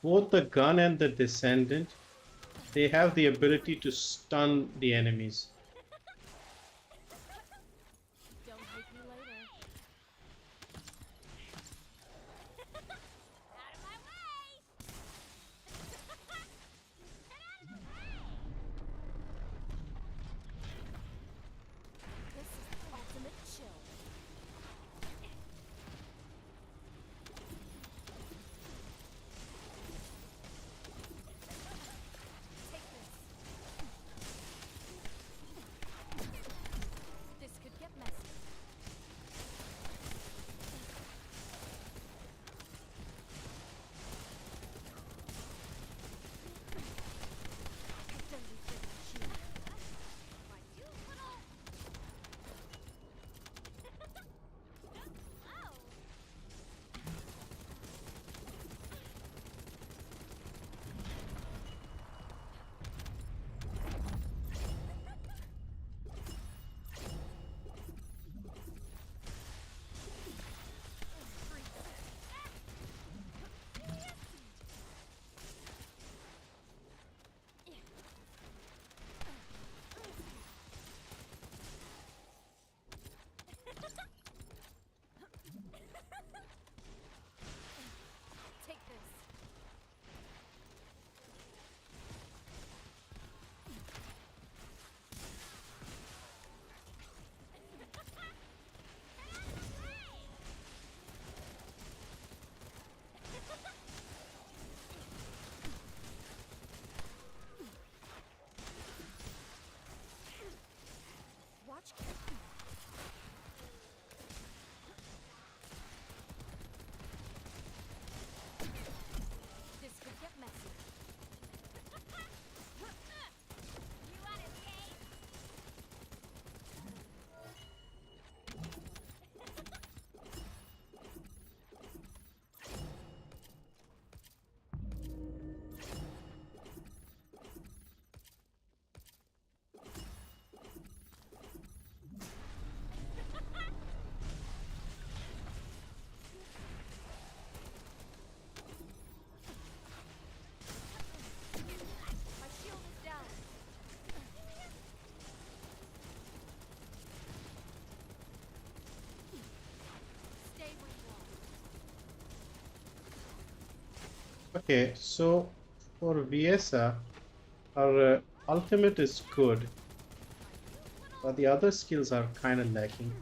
Both the gun and the Descendant, they have the ability to stun the enemies. Don't hate me later. Out of my way! Get out of the way! This is the ultimate chill. Take this. Okay, so for Viessa, our ultimate is good, but the other skills are kind of lacking.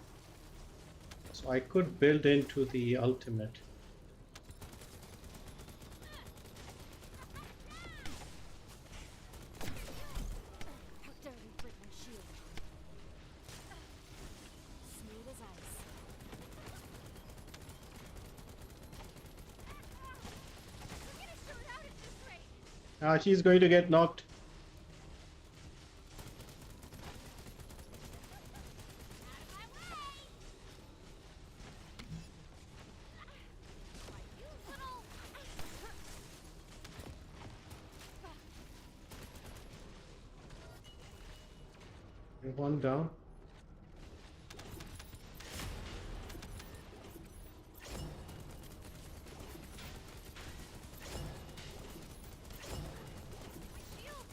So I could build into the ultimate. How dare you break my shield? Smooth as ice. We're gonna shoot out at this rate. She's going to get knocked. Out of my way! Why, you little... One down. Shield!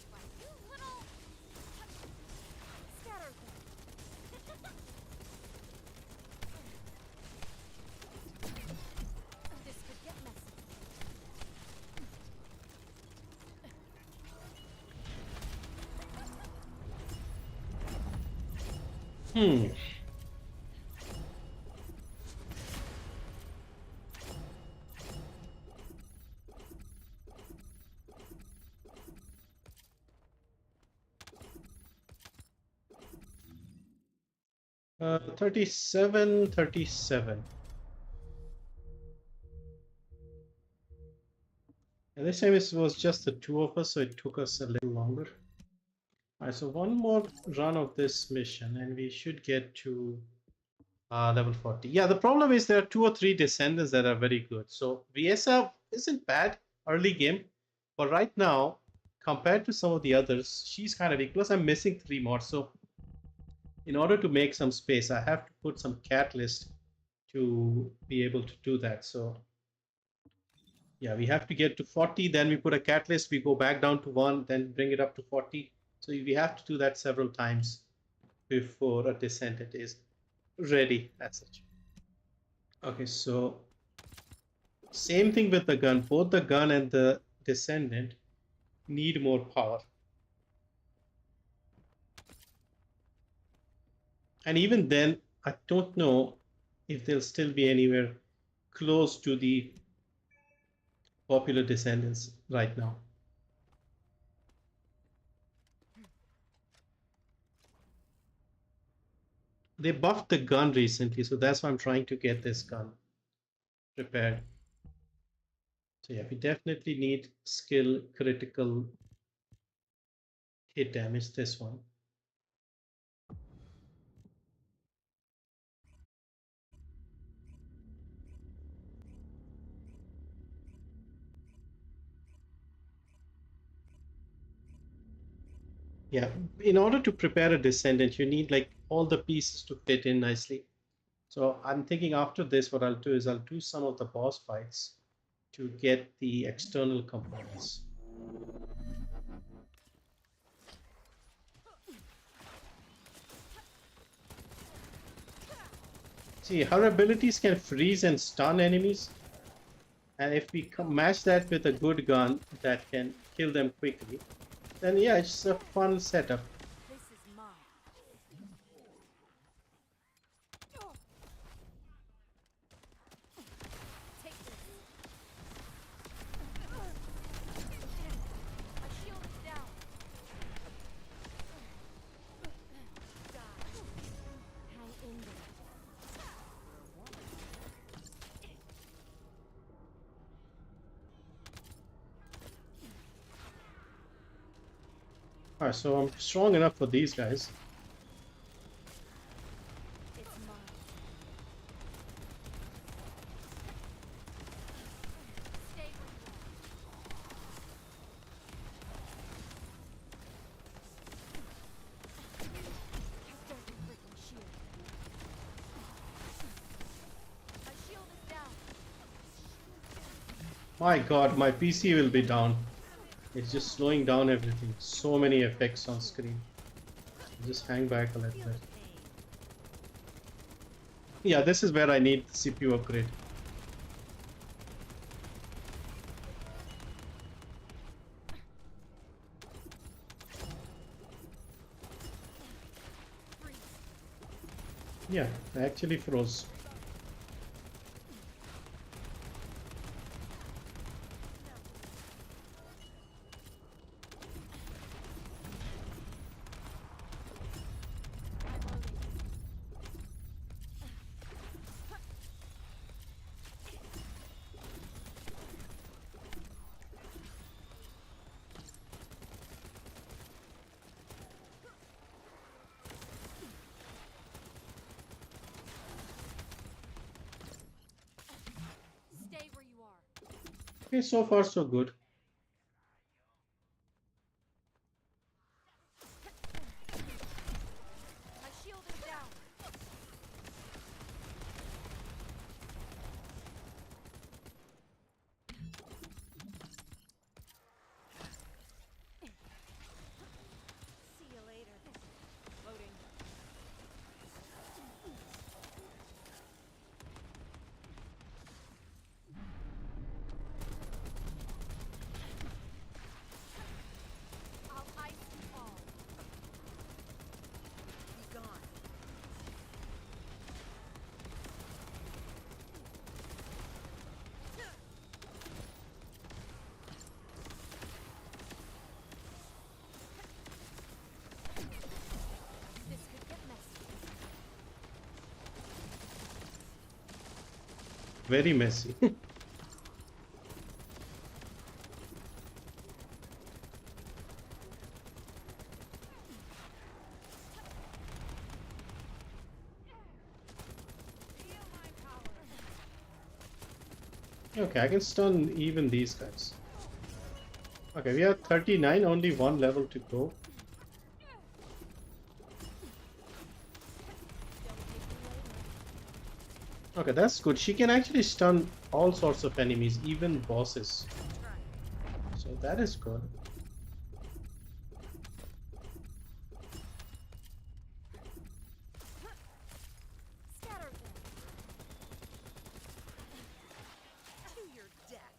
Why, you little... Scatter them. This could get messy. Hmm. Uh, 37. And this time it was just the two of us, so it took us a little longer. Alright, so one more run of this mission and we should get to level 40. Yeah, the problem is there are 2 or 3 descendants that are very good. So Viessa isn't bad early game, but right now, compared to some of the others, she's kind of weak. Plus, I'm missing 3 more. So in order to make some space, I have to put some catalyst to be able to do that. So yeah, we have to get to 40, then we put a catalyst, we go back down to 1, then bring it up to 40. So we have to do that several times before a Descendant is ready as such. Okay, so same thing with the gun. Both the gun and the Descendant need more power. And even then, I don't know if they'll still be anywhere close to the popular Descendants right now. They buffed the gun recently, so that's why I'm trying to get this gun prepared. So yeah, we definitely need skill critical hit damage, this one. Yeah, in order to prepare a Descendant, you need like all the pieces to fit in nicely. So I'm thinking after this, what I'll do is I'll do some of the boss fights to get the external components. See, her abilities can freeze and stun enemies. And if we match that with a good gun that can kill them quickly, then yeah, it's a fun setup. This is mine. Take this. My shield is down. Die. Hang in there. Alright, so I'm strong enough for these guys. It's mine. Stay where you are. How dare you break my shield? My shield is down. My god, my PC will be down. It's just slowing down everything. So many effects on screen. Just hang back a little bit. Yeah, this is where I need the CPU upgrade. Yeah, I actually froze. Stay where you are. Okay, so far so good. My shield is down. See you later. Loading. I'll ice you all. Be gone. This could get messy. Very messy. Feel my power. Okay, I can stun even these guys. Okay, we are 39, only one level to go. Okay, that's good. She can actually stun all sorts of enemies, even bosses. So that is good. Scatter them. To your death.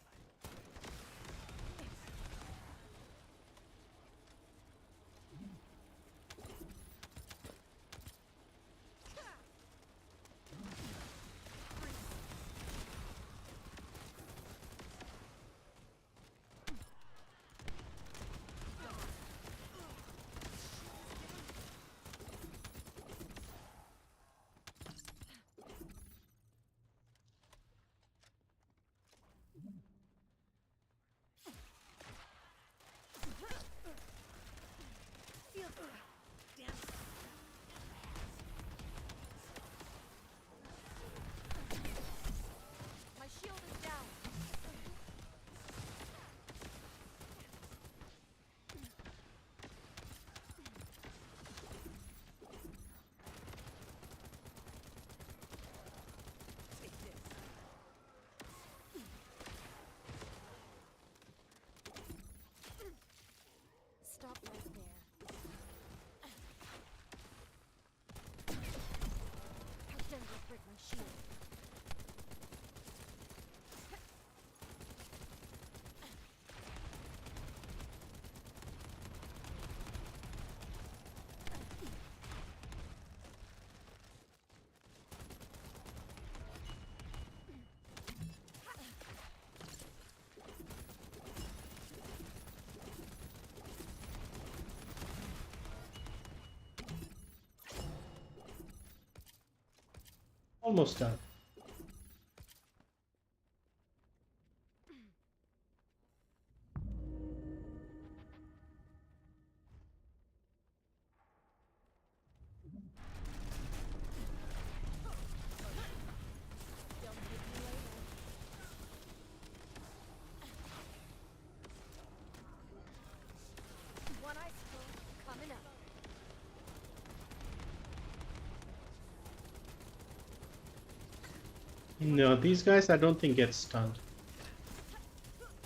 Feel damn it. My shield is down. Take this. Stop right there. How dare you break my shield? Almost done. Don't hit me later. One icicle coming up. No, these guys I don't think get stunned.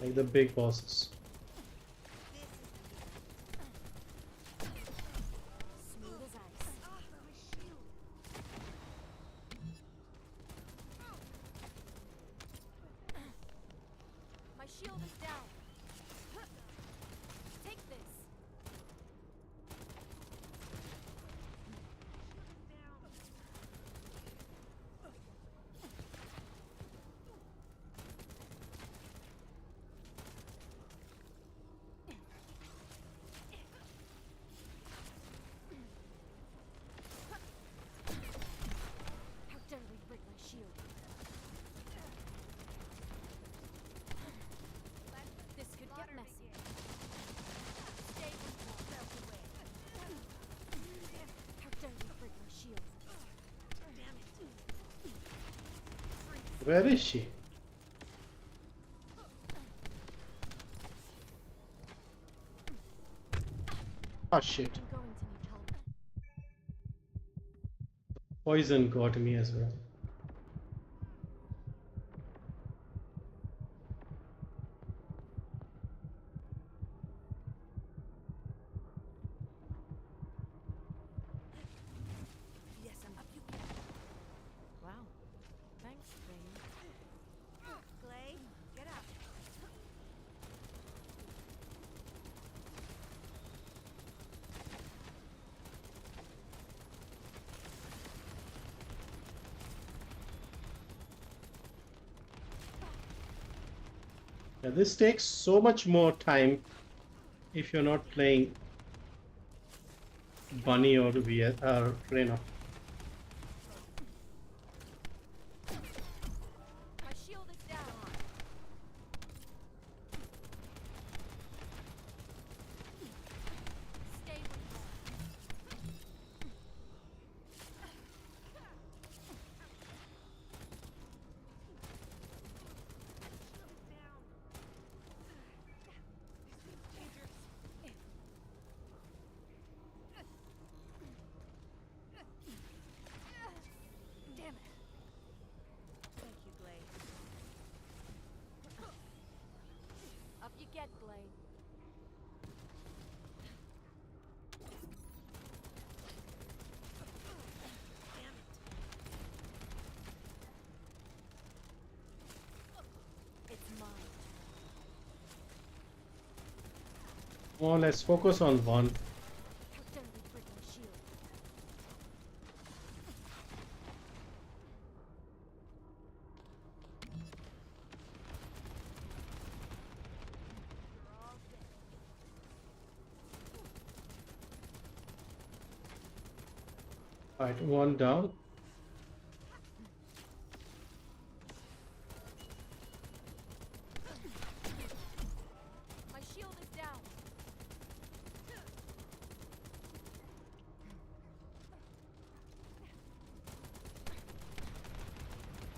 Like the big bosses. Smooth as ice. Where is she? Oh shit. I'm going to need help. Poison got me as well. Yes, I'm up you go. Wow. Thanks, Bane. Glay, get up. Yeah, this takes so much more time if you're not playing Bunny or Reyna. My shield is down. Stay with me. Damn it. Thank you, Glay. Up you get, Glay. Damn it. It's mine. Come on, let's focus on one. How dare they break my shield? You're all dead. Alright, one down. My shield is down.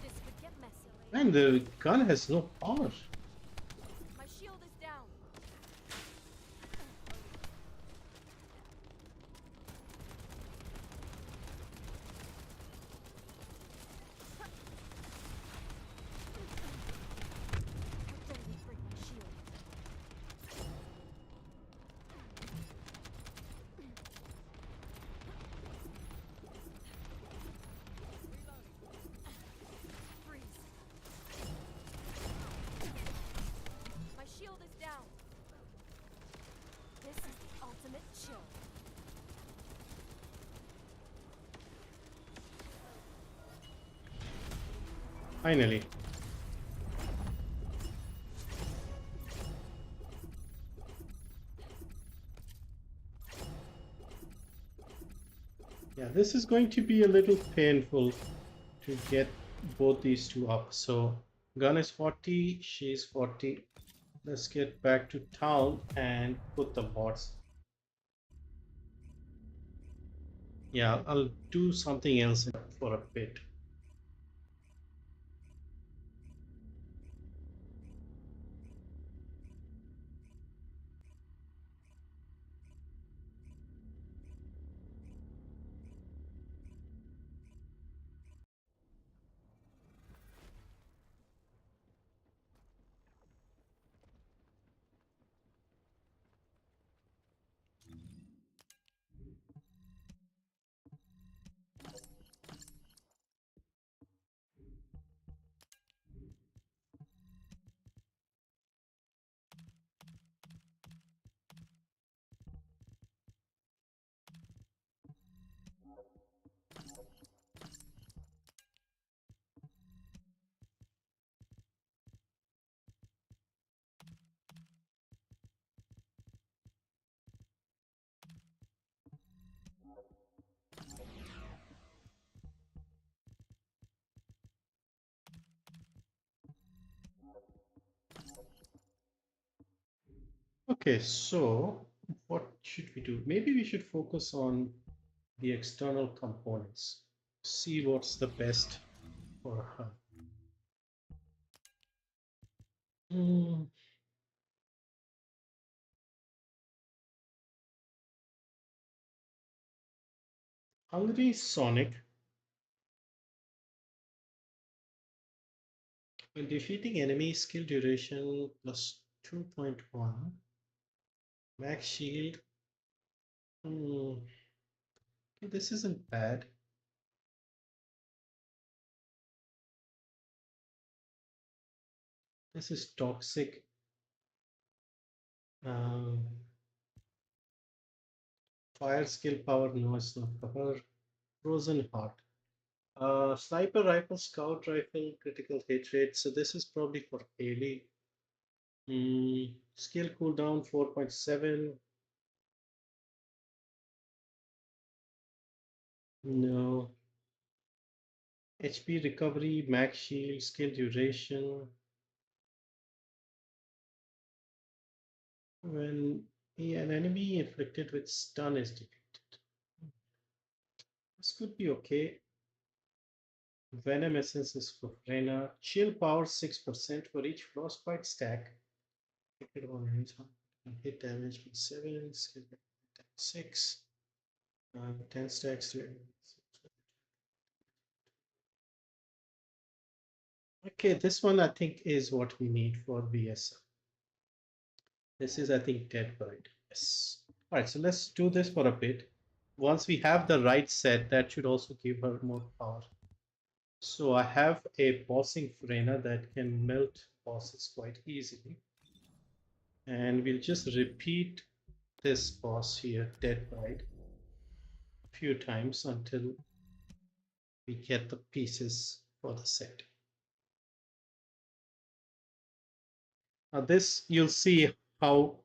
This could get messy. Man, the gun has no power. My shield is down. How dare they break my shield? Freeze. My shield is down. This is the ultimate chill. Finally. Yeah, this is going to be a little painful to get both these two up. So gun is 40, she's 40. Let's get back to town and put the mods. Yeah, I'll do something else for a bit. Okay, so what should we do? Maybe we should focus on the external components. See what's the best for her. Hmm. Hungry Sonic. When defeating enemy, skill duration plus 2.1. Max shield. Hmm. Okay, this isn't bad. This is toxic. Um, Fire skill power. No, it's not cover. Frozen heart. Sniper rifle, scout rifle, critical hit rate. So this is probably for Haley. Skill cooldown 4.7. No. HP recovery, max shield, skill duration. When an enemy inflicted with stun is defeated. This could be okay. Venom essence is for Reyna. Chill power 6% for each frostbite stack. Hit on range, hit damage with 7, skill 6, 10 stacks. Okay, this one I think is what we need for Viessa. This is, I think, dead right. Yes. All right, so let's do this for a bit. Once we have the right set, that should also give her more power. So I have a bossing Frena that can melt bosses quite easily. And we'll just repeat this boss here, Dead Bride, a few times until we get the pieces for the set. Now this, you'll see how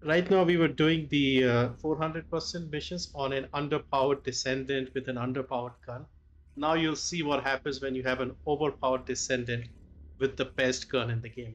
right now we were doing the 400% missions on an underpowered Descendant with an underpowered gun. Now you'll see what happens when you have an overpowered Descendant with the best gun in the game.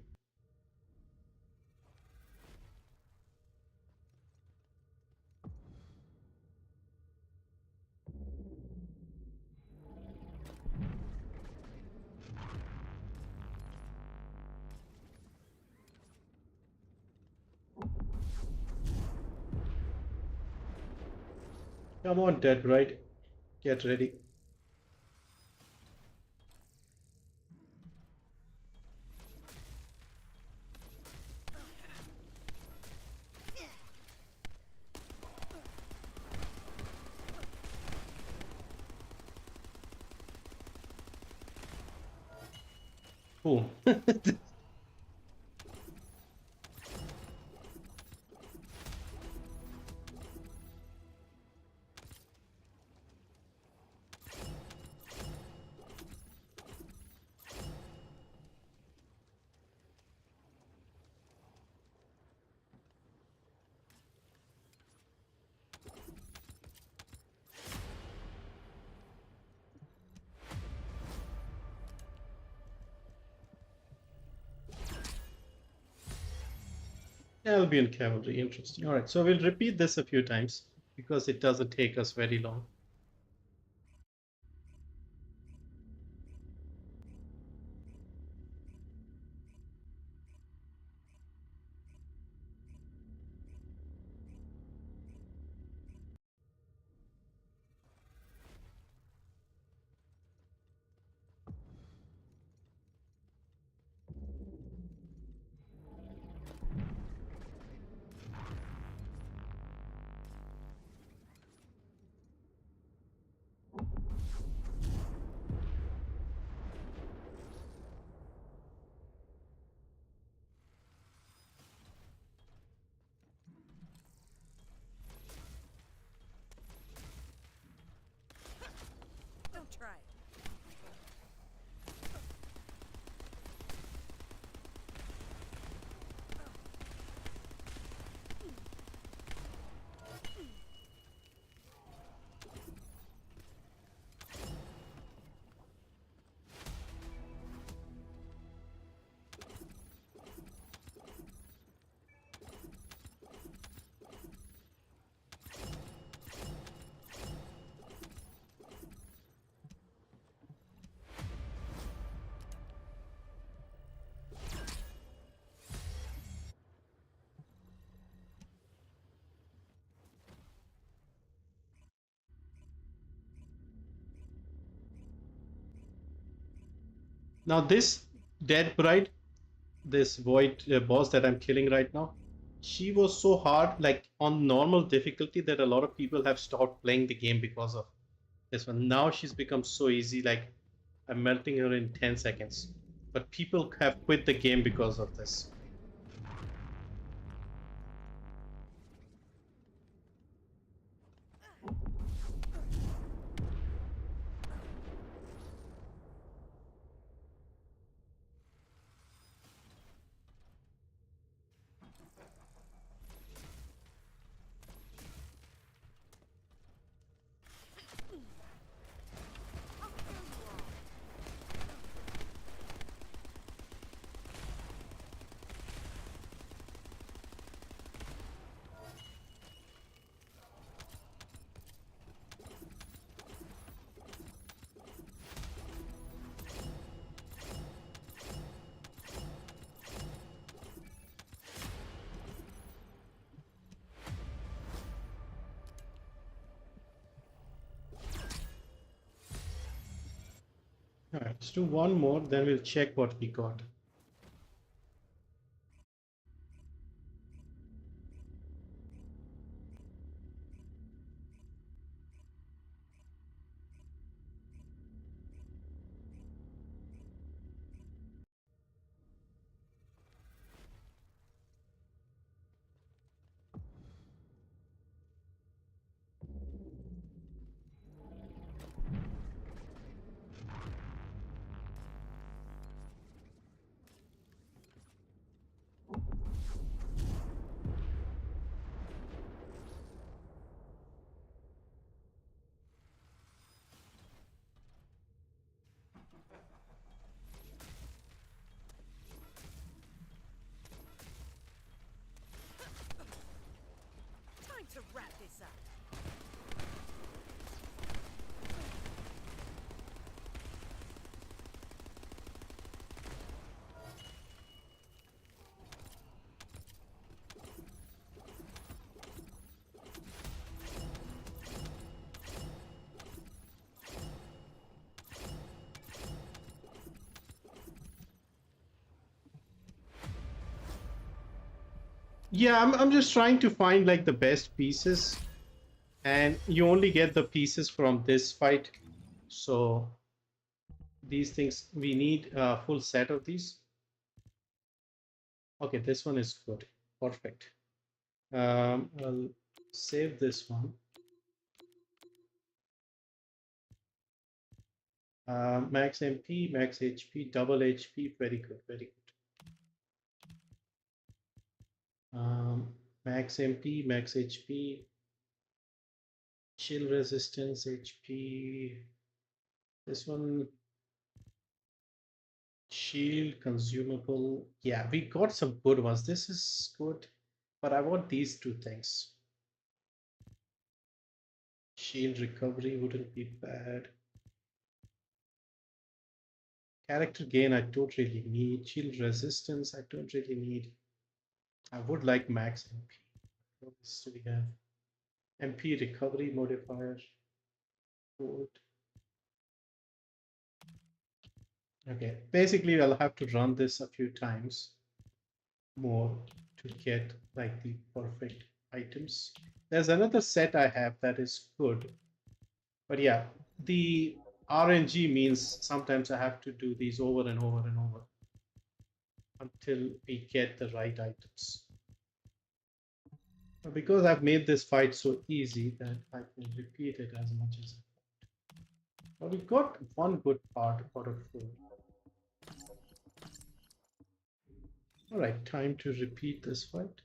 Come on, Dead Bride, get ready. Boom. Albion Cavalry, interesting. All right, so we'll repeat this a few times because it doesn't take us very long. Now this dead bride, this void boss that I'm killing right now, she was so hard, like on normal difficulty, that a lot of people have stopped playing the game because of this one. Now she's become so easy, like I'm melting her in 10 seconds. But people have quit the game because of this. All right, let's do one more, then we'll check what we got. Time to wrap this up. Yeah, I'm just trying to find like the best pieces, and you only get the pieces from this fight. So these things, we need a full set of these. Okay, this one is good. Perfect. I'll save this one. Max MP, max HP, double HP. Very good, very good. Max MP, max HP, chill resistance, HP. This one, shield, consumable. Yeah, we got some good ones. This is good, but I want these two things. Shield recovery wouldn't be bad. Character gain, I don't really need. Shield resistance, I don't really need. I would like max MP. What else do we have? MP recovery modifier. Good. Okay, basically I'll have to run this a few times more to get like the perfect items. There's another set I have that is good, but yeah, the RNG means sometimes I have to do these over and over and over until we get the right items. But because I've made this fight so easy that I can repeat it as much as I want. But we got one good part out of 4. All right, time to repeat this fight.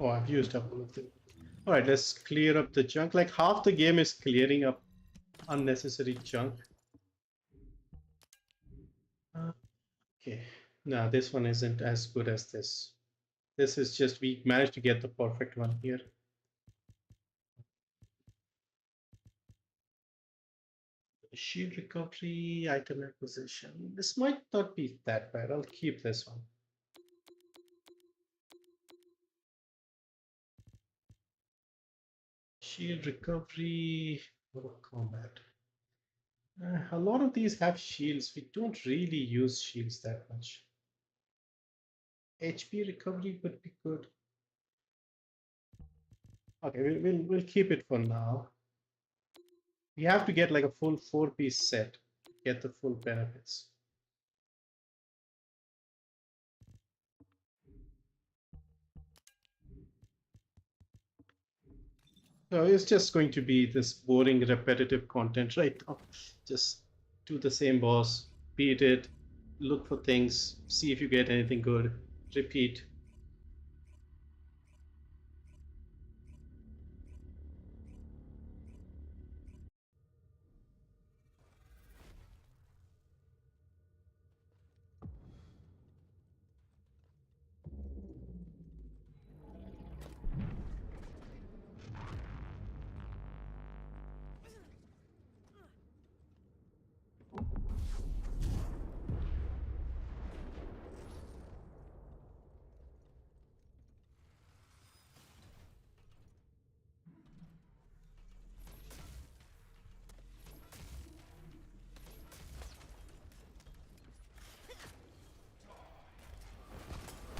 Oh, I've used up all of them. All right, let's clear up the junk. Like half the game is clearing up unnecessary junk. Okay, no, this one isn't as good as this. This is just, we managed to get the perfect one here. Shield recovery, item acquisition. This might not be that bad. I'll keep this one. Shield recovery, combat. A lot of these have shields. We don't really use shields that much. HP recovery would be good. Okay, we'll keep it for now. We have to get like a full 4-piece set to get the full benefits. So it's just going to be this boring, repetitive content right now. Just do the same boss, beat it, look for things, see if you get anything good, repeat.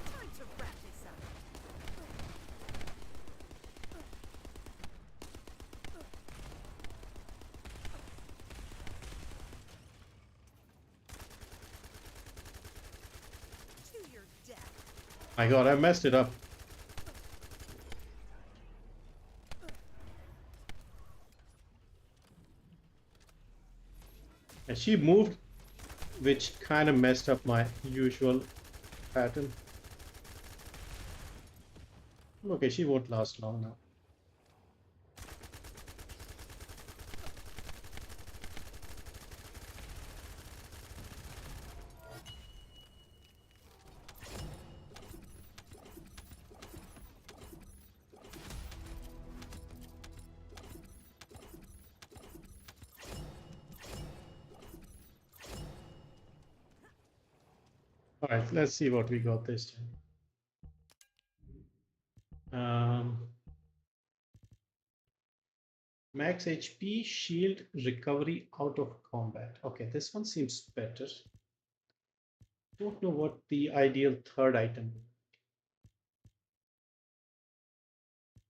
Time to wrap this up. To your death. My god, I messed it up. And she moved, which kind of messed up my usual pattern. Okay, she won't last long now. All right, let's see what we got this time. Max HP, shield, recovery out of combat. Okay, this one seems better. Don't know what the ideal third item is.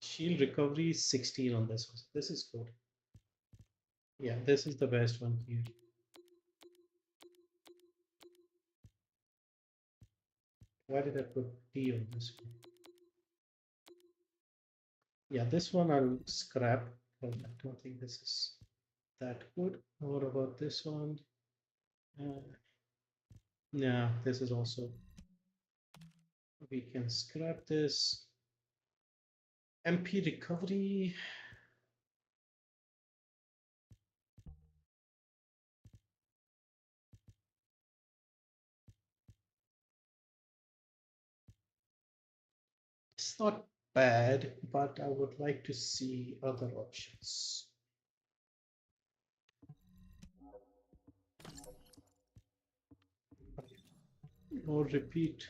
Shield recovery is 16 on this one. This is good. Yeah, this is the best one here. Why did I put T on this one? Yeah, this one I'll scrap. I don't think this is that good. What about this one? Yeah, this is also. We can scrap this. MP recovery. It's not bad, but I would like to see other options. Or repeat.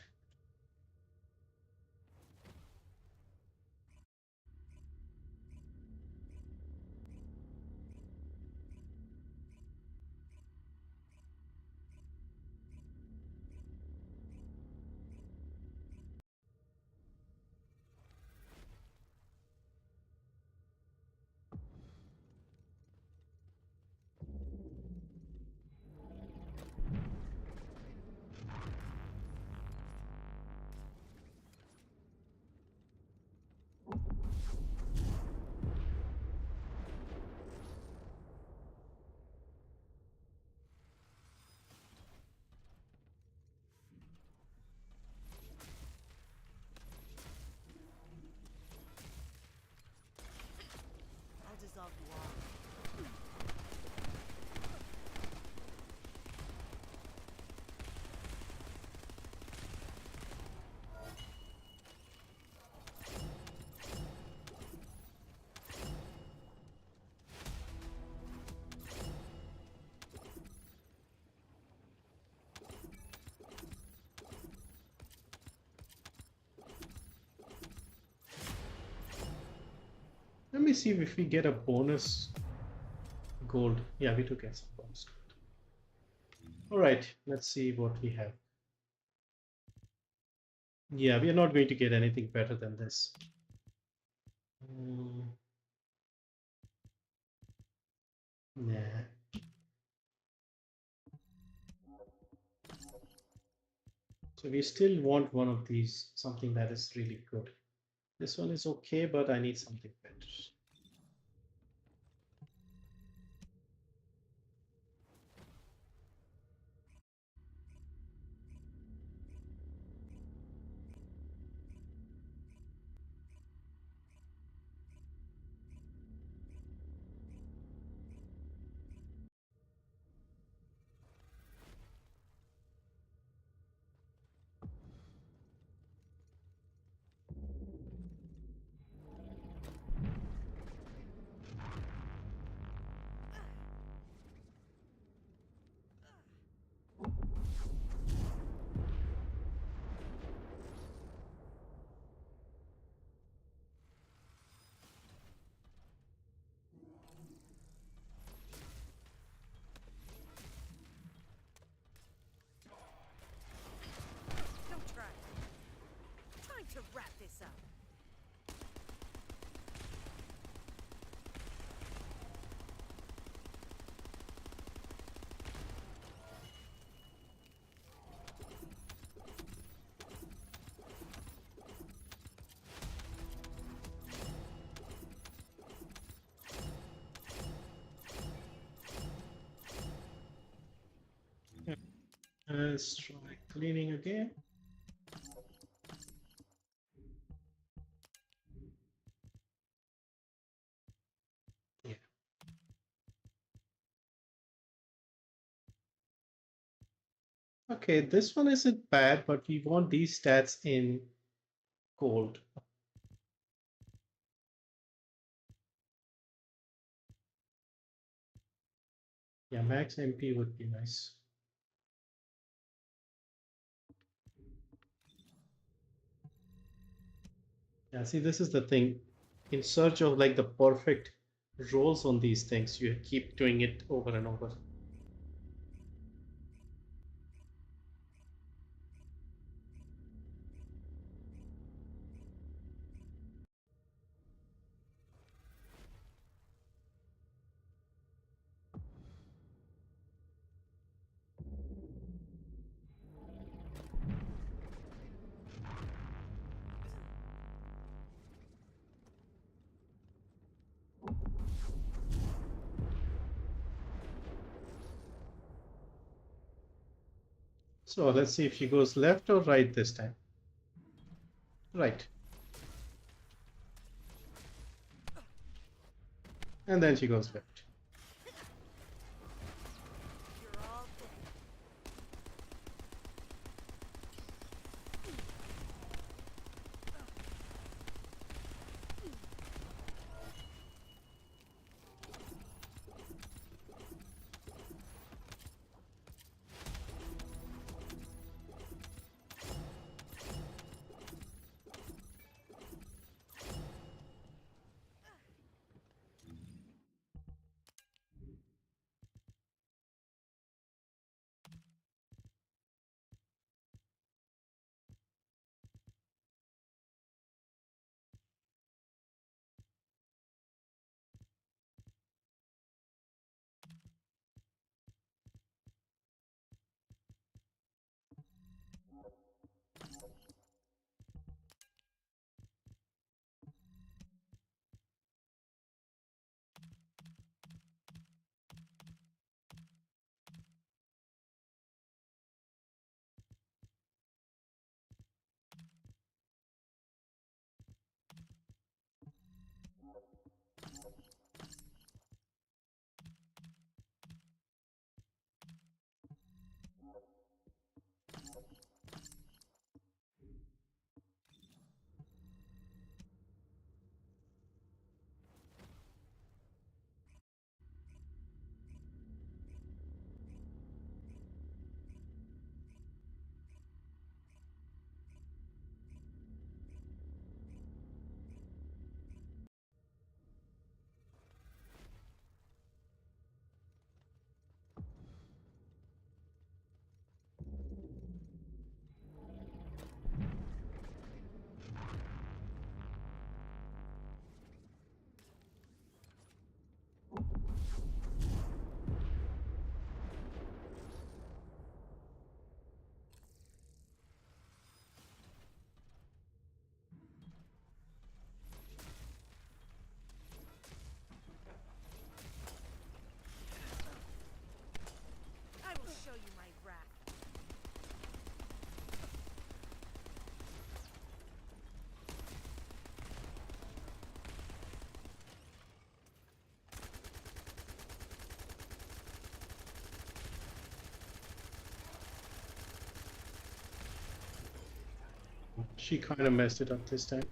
see if we get a bonus gold. Yeah, we do get some bonus gold. All right, let's see what we have. Yeah, we are not going to get anything better than this. Nah. So we still want one of these, something that is really good. This one is okay, but I need something better. Don't try. Time to wrap this up. Let's try cleaning again. Yeah. Okay, this one isn't bad, but we want these stats in gold. Yeah, max MP would be nice. Yeah, see, this is the thing. In search of like the perfect rolls on these things, you keep doing it over and over. So let's see if she goes left or right this time. Right. And then she goes left. You're all dead. She kind of messed it up this time.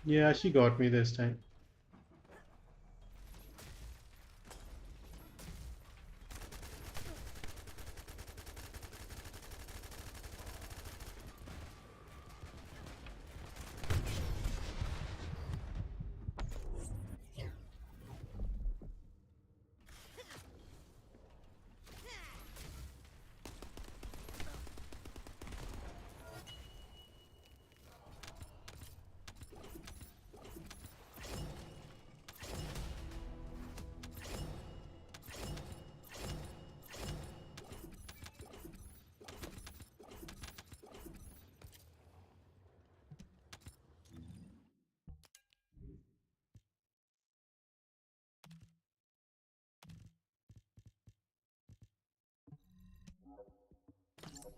Yeah, she got me this time.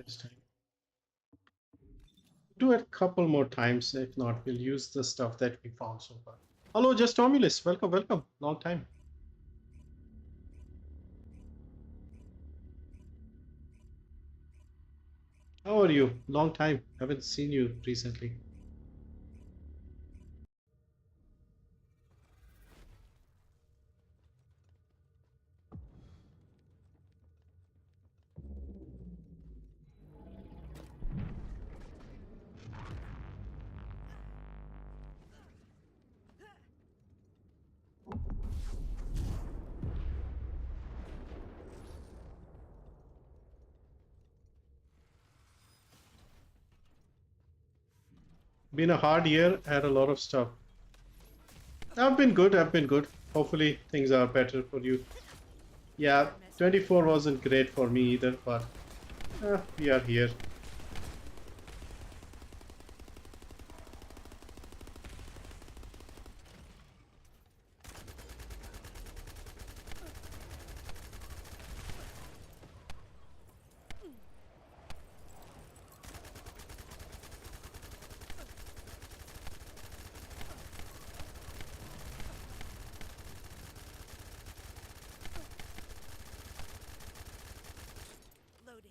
This time. Do it a couple more times. If not, we'll use the stuff that we found so far. Hello, Just Romulus. Welcome, welcome. Long time. How are you? Long time. Haven't seen you recently. Been a hard year. Had a lot of stuff. I've been good. I've been good. Hopefully things are better for you. Yeah, 24 wasn't great for me either, but we are here. Loading.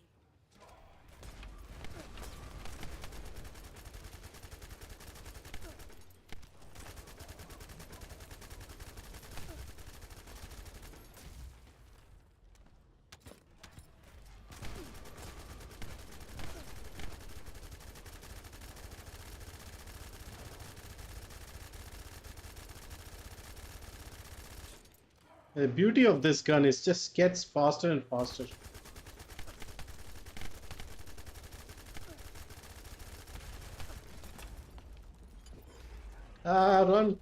The beauty of this gun is just gets faster and faster. Run.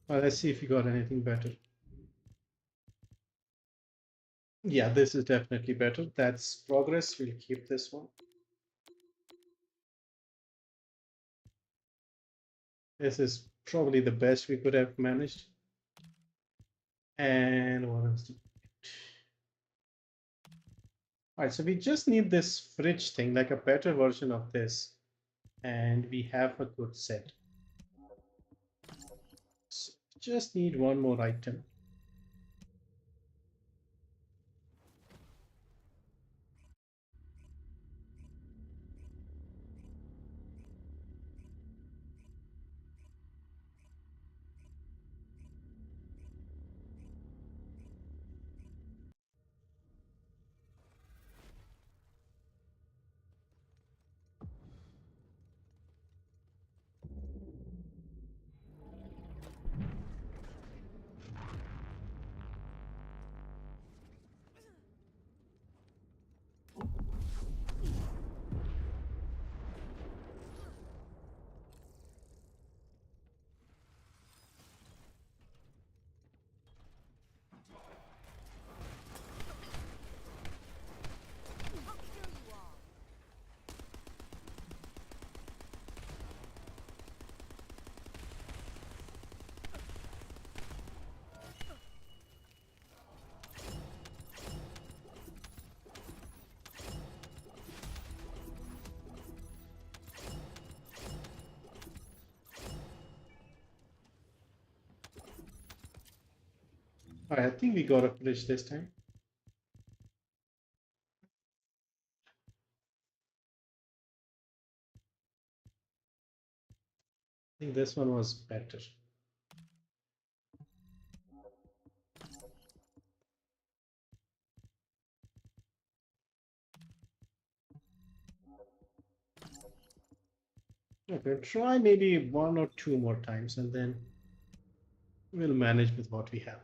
Let's see if you got anything better. Yeah, this is definitely better. That's progress. We'll keep this one. This is probably the best we could have managed. And what else? All right, so we just need this fridge thing, like a better version of this. And we have a good set. So just need one more item. All right, I think we got a bridge this time. I think this one was better. Okay, try maybe one or two more times and then we'll manage with what we have.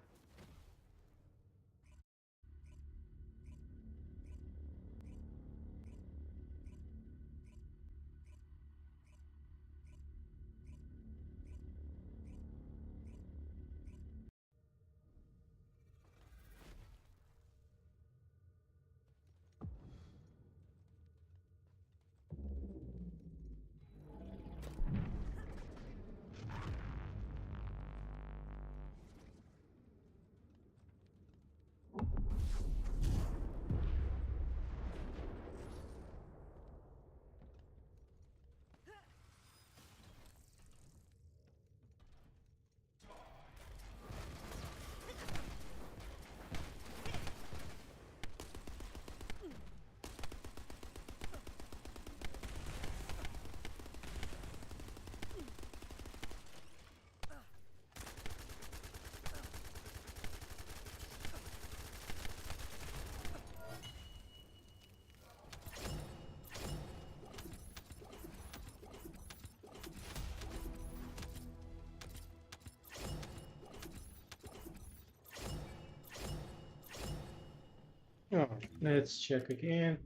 All right, let's check again.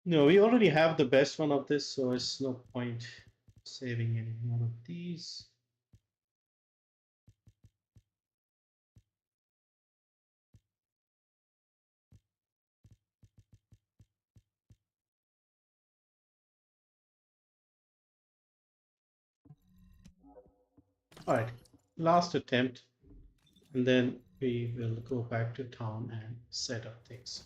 No, we already have the best one of this, so it's no point saving any one of these. All right, last attempt, and then we will go back to town and set up things.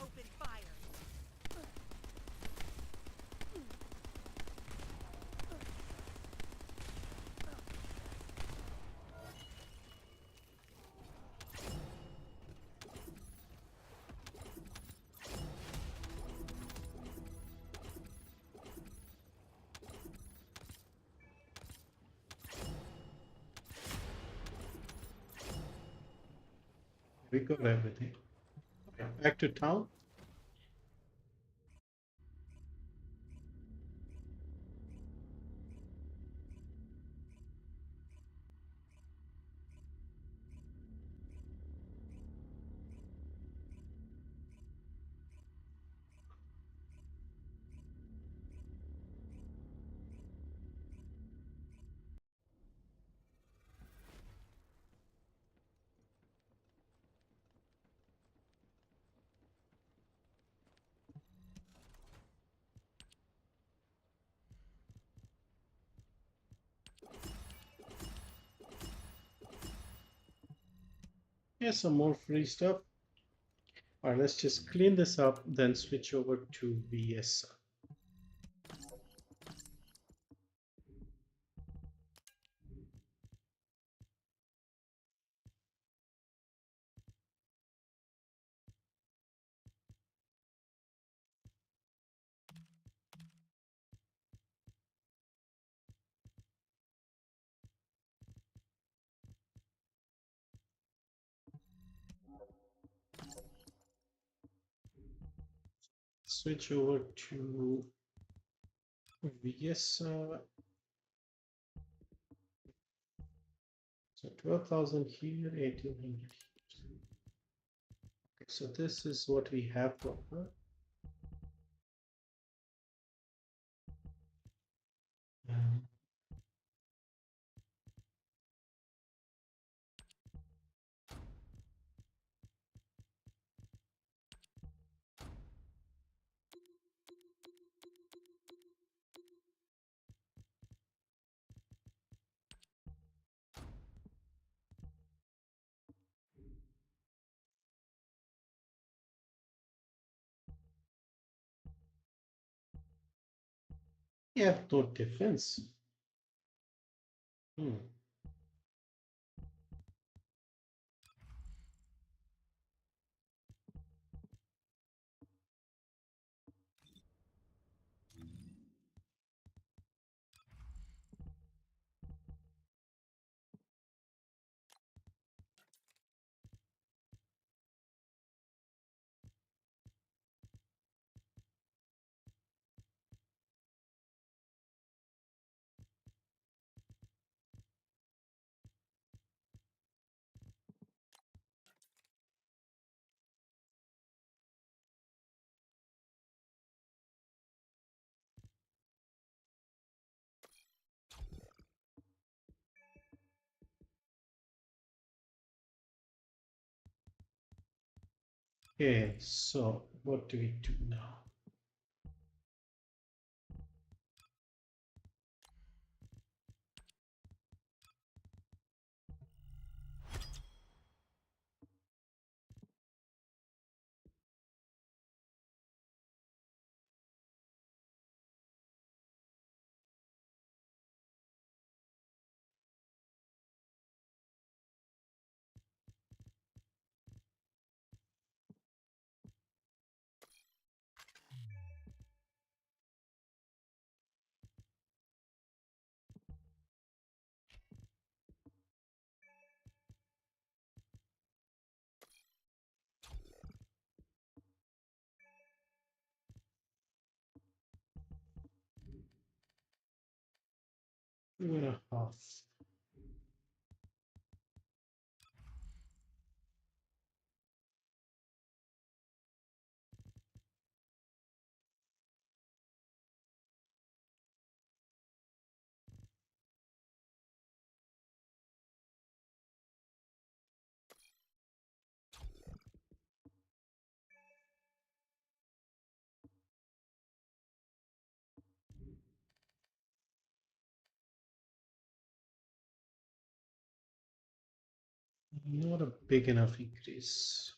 Open fire. We got everything. Okay, back to town. Here's some more free stuff. All right, let's just clean this up, then switch over to Viessa. Switch over to Viessa. So 12,000 here, 1,800 here. Okay, so this is what we have for her. Yeah, no defense. Hmm. Okay, so what do we do now? Two and a half. Not a big enough increase.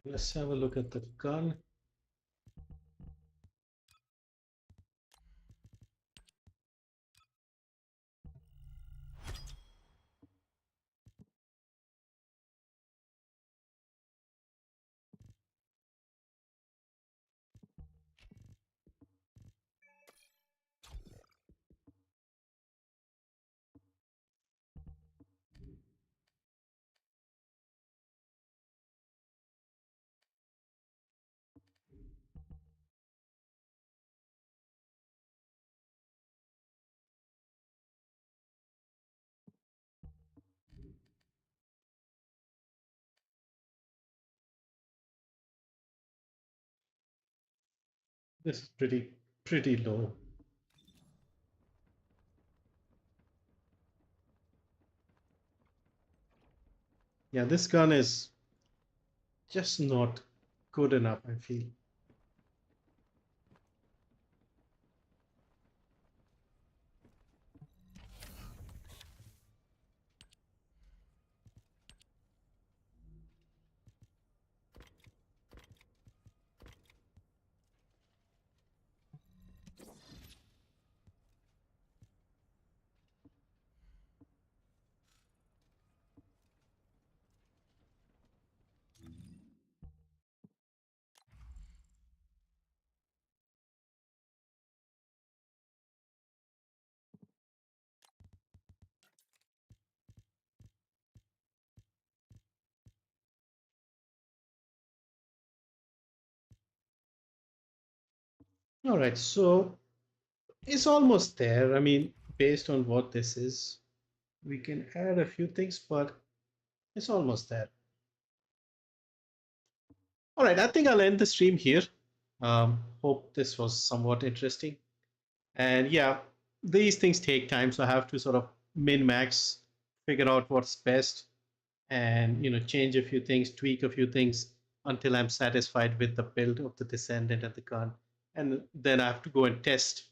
Let's have a look at the gun. This is pretty low. Yeah, this gun is just not good enough, I feel. All right, so it's almost there. I mean, based on what this is, we can add a few things, but it's almost there. All right, I think I'll end the stream here. Hope this was somewhat interesting. And yeah, these things take time, so I have to sort of min max, figure out what's best, and change a few things, tweak a few things until I'm satisfied with the build of the Descendant and the gun. And then I have to go and test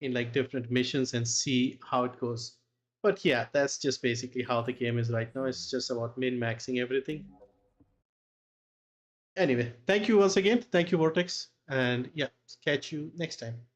in like different missions and see how it goes. But yeah, that's just basically how the game is right now. It's just about min maxing everything. Anyway, thank you once again. Thank you, Vortex. And yeah, catch you next time.